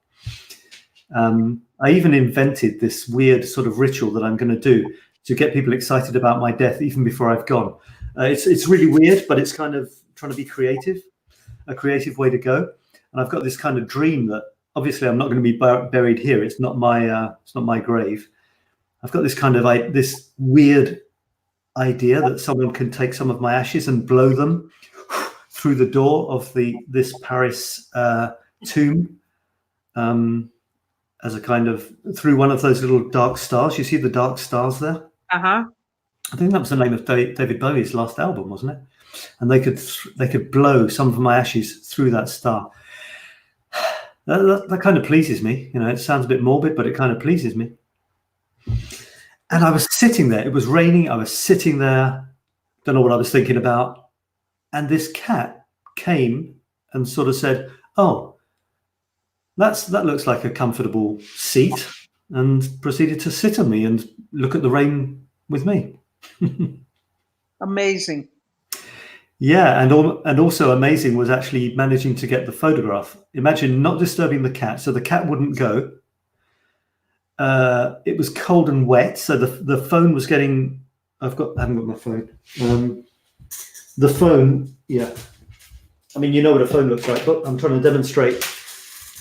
I even invented this weird sort of ritual that I'm going to do to get people excited about my death even before I've gone. It's really weird, but it's kind of trying to be creative, a creative way to go. And I've got this kind of dream that obviously I'm not going to be buried here. It's not my grave. I've got this kind of this weird idea that someone can take some of my ashes and blow them through the door of this Paris tomb, as a kind of through one of those little dark stars. You see the dark stars there? Uh-huh. I think that was the name of David Bowie's last album, wasn't it? And they could blow some of my ashes through that star. That kind of pleases me. It sounds a bit morbid, but it kind of pleases me. And I was sitting there. It was raining. I was sitting there. Don't know what I was thinking about. And this cat came and sort of said, "Oh, that looks like a comfortable seat," and proceeded to sit on me and look at the rain with me. Amazing. Yeah, and also amazing was actually managing to get the photograph. Imagine not disturbing the cat, so the cat wouldn't go. It was cold and wet, so the phone was getting. I haven't got my phone. The phone, yeah. I mean, you know what a phone looks like, but I'm trying to demonstrate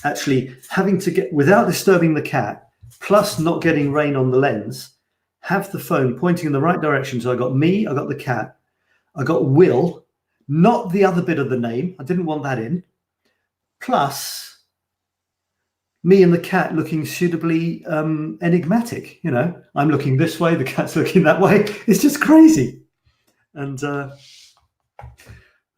actually having to get, without disturbing the cat, plus not getting rain on the lens, have the phone pointing in the right direction. So I got me, I got the cat, I got Will, not the other bit of the name. I didn't want that in. Plus me and the cat looking suitably enigmatic. I'm looking this way, the cat's looking that way. It's just crazy. And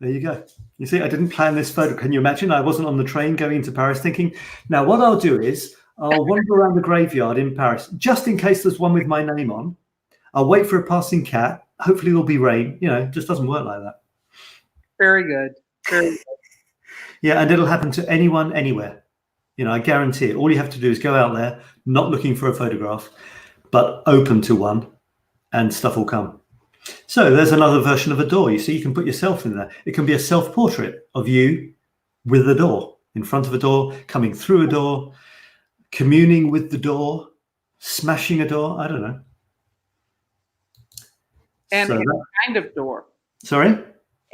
there you go. You see, I didn't plan this photo. Can you imagine? I wasn't on the train going into Paris thinking, now what I'll do is I'll wander around the graveyard in Paris, just in case there's one with my name on. I'll wait for a passing cat. Hopefully there'll be rain. It just doesn't work like that. Very good. Very good. Yeah, and it'll happen to anyone, anywhere. I guarantee it. All you have to do is go out there, not looking for a photograph, but open to one, and stuff will come. So there's another version of a door. You see, you can put yourself in there. It can be a self-portrait of you with a door, in front of a door, coming through a door, communing with the door, smashing a door. I don't know. And any kind of door. Sorry?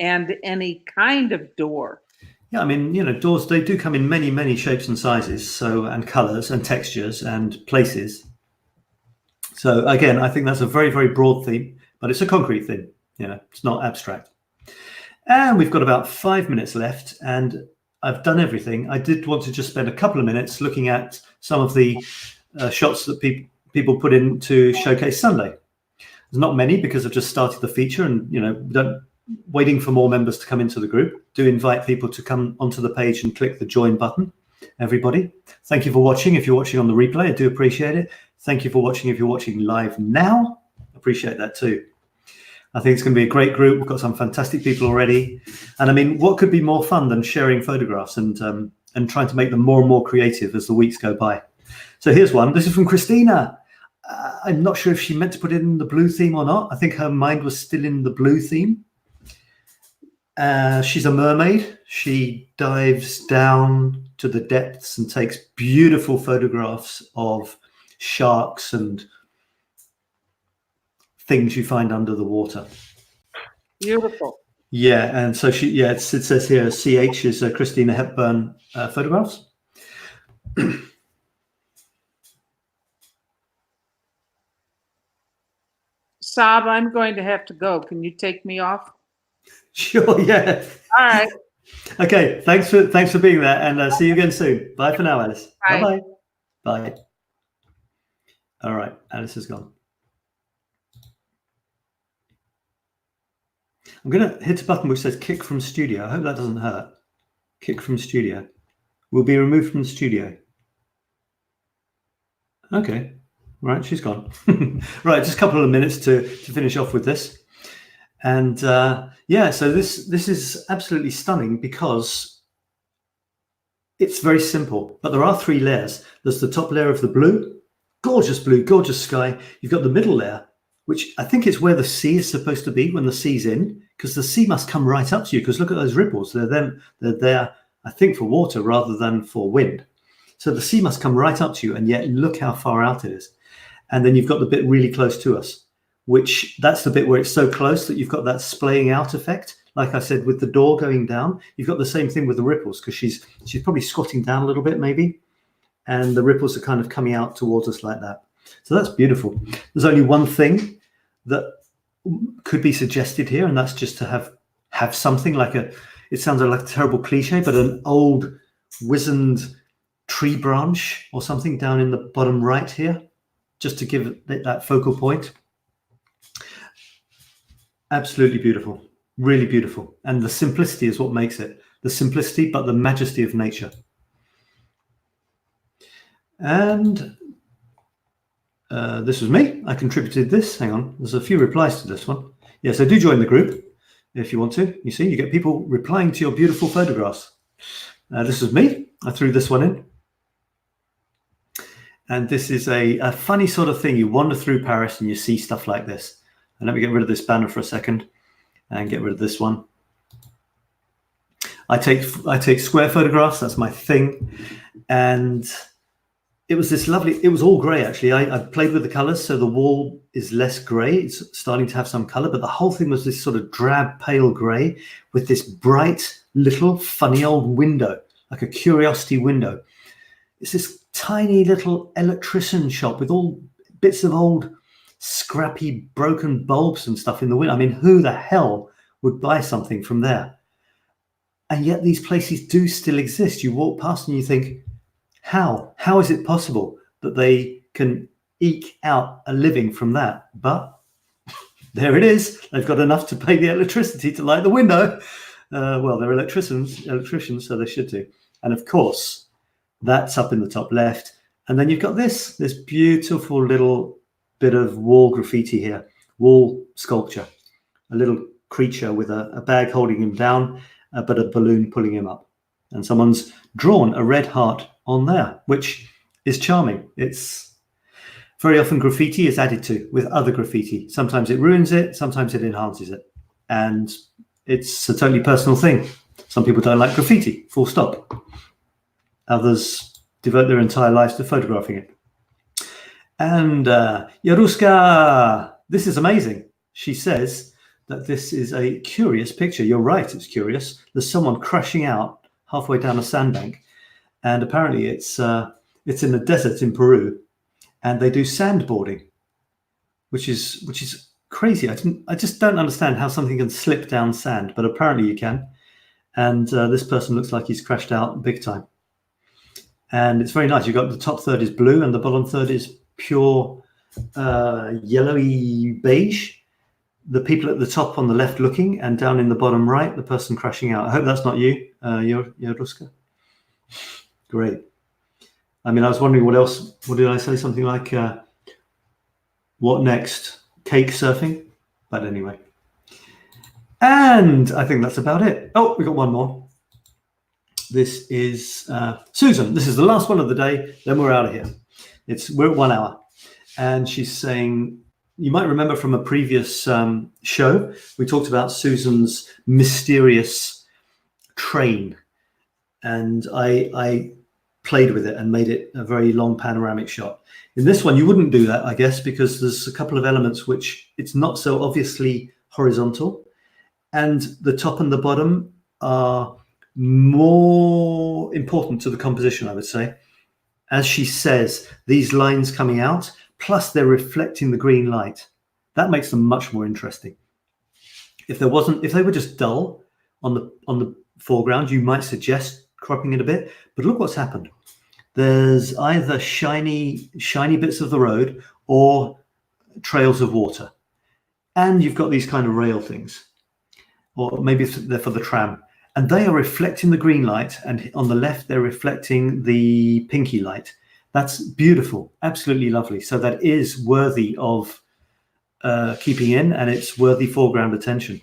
and any kind of door. Yeah, I mean, doors, they do come in many, many shapes and sizes, and colors and textures and places. So again, I think that's a very, very broad theme, but it's a concrete theme. It's not abstract. And we've got about 5 minutes left, and I've done everything. I did want to just spend a couple of minutes looking at some of the shots that people put in to showcase Sunday. There's not many because I've just started the feature, and waiting for more members to come into the group. Do invite people to come onto the page and click the join button. Everybody, thank you for watching. If you're watching on the replay, I do appreciate it. Thank you for watching if you're watching live now. Appreciate that too. I think it's going to be a great group. We've got some fantastic people already. And I mean, what could be more fun than sharing photographs and trying to make them more and more creative as the weeks go by? So here's one. This is from Christina. I'm not sure if she meant to put it in the blue theme or not. I think her mind was still in the blue theme. She's a mermaid. She dives down to the depths and takes beautiful photographs of sharks and things you find under the water. Beautiful. Yeah, and so it says here CH is Christina Hepburn photographs. Sab, I'm going to have to go. Can you take me off? Sure, yeah. All right. Okay, thanks for being there, and see you again soon. Bye for now, Alice. Bye. Bye. All right, Alice is gone. I'm going to hit a button which says kick from studio. I hope that doesn't hurt. Kick from studio. Will be removed from the studio. Okay. Right, she's gone. Right, just a couple of minutes to finish off with this. And so this is absolutely stunning because it's very simple. But there are 3 layers. There's the top layer of the blue, gorgeous sky. You've got the middle layer, which I think is where the sea is supposed to be when the sea's in, because the sea must come right up to you, because look at those ripples. They're there, I think, for water rather than for wind. So the sea must come right up to you, and yet look how far out it is. And then you've got the bit really close to us, which that's the bit where it's so close that you've got that splaying out effect. Like I said, with the door going down, you've got the same thing with the ripples, because she's probably squatting down a little bit maybe, and the ripples are kind of coming out towards us like that. So that's beautiful. There's only one thing that could be suggested here, and that's just to have something like it sounds like a terrible cliche, but an old wizened tree branch or something down in the bottom right here, just to give it that focal point. Absolutely beautiful, really beautiful. And the simplicity is what makes it. The simplicity, but the majesty of nature. And this was me. I contributed this. Hang on, there's a few replies to this one. Yeah, so do join the group if you want to. You see, you get people replying to your beautiful photographs. This was me. I threw this one in. And this is a funny sort of thing. You wander through Paris and you see stuff like this. And let me get rid of this banner for a second and get rid of this one. I take square photographs. That's my thing. And it was this lovely, it was all gray actually. I played with the colors, so the wall is less gray. It's starting to have some color, but the whole thing was this sort of drab, pale gray with this bright, little, funny old window, like a curiosity window. It's this tiny little electrician shop with all bits of old scrappy broken bulbs and stuff in the window. I mean, who the hell would buy something from there? And yet these places do still exist. You walk past and you think, how is it possible that they can eke out a living from that? But there it is. They've got enough to pay the electricity to light the window. Well, they're electricians, so they should do. And of course, that's up in the top left. And then you've got this beautiful little bit of wall graffiti here, wall sculpture, a little creature with a bag holding him down, but a balloon pulling him up. And someone's drawn a red heart on there, which is charming. It's very often graffiti is added to with other graffiti. Sometimes it ruins it, sometimes it enhances it. And it's a totally personal thing. Some people don't like graffiti, full stop. Others devote their entire lives to photographing it. And Yaruska, this is amazing. She says, that this is a curious picture. You're right, it's curious. There's someone crashing out halfway down a sandbank, and apparently it's in the desert in Peru, and they do sandboarding, which is crazy. I just don't understand how something can slip down sand, but apparently you can. And this person looks like he's crashed out big time. And it's very nice. You've got the top third is blue, and the bottom third is pure yellowy beige. The people at the top on the left looking, and down in the bottom right, the person crashing out. I hope that's not you, Yoruska. Great. I mean, I was wondering what else. What did I say? Something like, what next? Cake surfing? But anyway. And I think that's about it. Oh, we got one more. This is Susan. This is the last one of the day. Then we're out of here. We're at 1 hour. And she's saying, you might remember from a previous show, we talked about Susan's mysterious train. And I played with it and made it a very long panoramic shot. In this one, you wouldn't do that, I guess, because there's a couple of elements which it's not so obviously horizontal. And the top and the bottom are more important to the composition, I would say. As she says, these lines coming out, plus they're reflecting the green light. That makes them much more interesting. If they were just dull on the foreground, you might suggest cropping it a bit. But look what's happened. There's either shiny bits of the road or trails of water. And you've got these kind of rail things. Or maybe they're for the tram. And they are reflecting the green light. And on the left, they're reflecting the pinky light. That's beautiful. Absolutely lovely. So that is worthy of keeping in, and it's worthy foreground attention,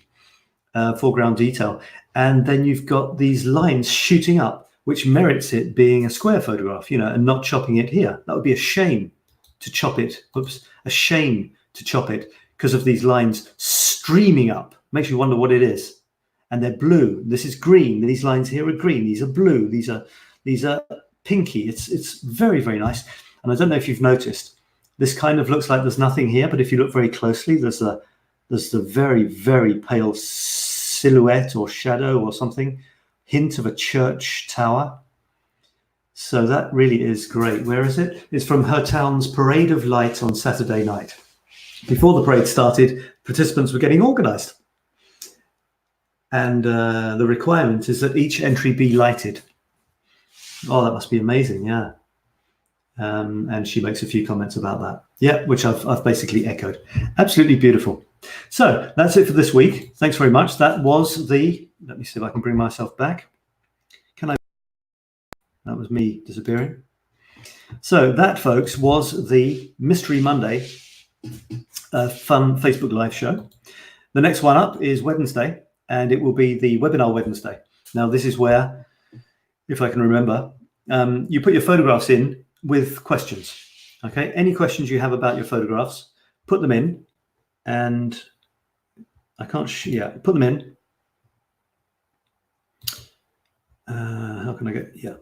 foreground detail. And then you've got these lines shooting up, which merits it being a square photograph, and not chopping it here. That would be a shame to chop it. Oops, a shame to chop it because of these lines streaming up. Makes you wonder what it is. And they're blue. This is green. These lines here are green. These are blue. These are pinky. It's very, very nice. And I don't know if you've noticed, this kind of looks like there's nothing here, but if you look very closely, there's the very, very pale silhouette or shadow or something, hint of a church tower. So that really is great. Where is it? It's from her town's Parade of Light on Saturday night. Before the parade started, participants were getting organized. And the requirement is that each entry be lighted. Oh, that must be amazing, yeah. And she makes a few comments about that. Yeah, which I've basically echoed. Absolutely beautiful. So that's it for this week. Thanks very much. That was let me see if I can bring myself back. That was me disappearing. So that, folks, was the Mystery Monday fun Facebook Live show. The next one up is Wednesday, and it will be the Webinar Wednesday. Now, this is where, if I can remember, you put your photographs in with questions. Okay, any questions you have about your photographs, put them in, and I can't. Put them in. How can I get? Yeah.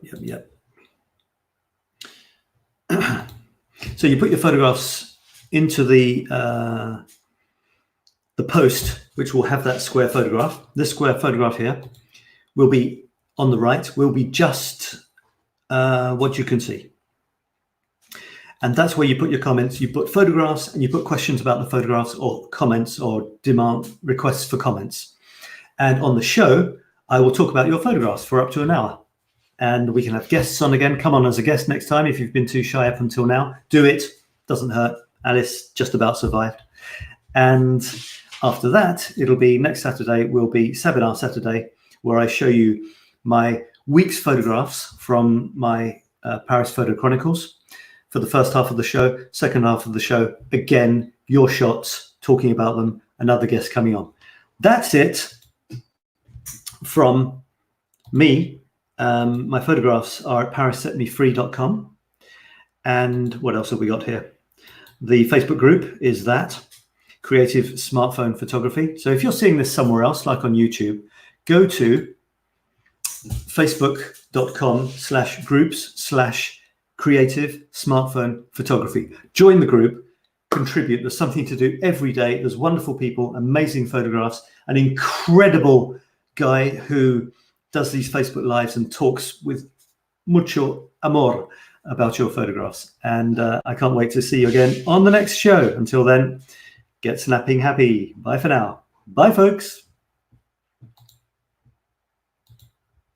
So you put your photographs into the post, which will have that square photograph. This square photograph here will be on the right. Will be just what you can see. And that's where you put your comments. You put photographs and you put questions about the photographs or comments or demand requests for comments. And on the show, I will talk about your photographs for up to an hour. And we can have guests on again. Come on as a guest next time. If you've been too shy up until now, do it. Doesn't hurt. Alice just about survived. And after that, it'll be next Saturday will be Seminar Saturday, where I show you my week's photographs from my Paris Photo Chronicles. For the first half of the show, second half of the show, again, your shots, talking about them, another guest coming on. That's it from me. My photographs are at parissetmefree.com. And what else have we got here? The Facebook group is that, Creative Smartphone Photography. So if you're seeing this somewhere else, like on YouTube, go to facebook.com/groups/creative smartphone photography. Join the group, contribute. There's something to do every day. There's wonderful people, amazing photographs, an incredible guy who does these Facebook Lives and talks with mucho amor about your photographs. And I can't wait to see you again on the next show. Until then, get snapping happy. Bye for now. Bye, folks.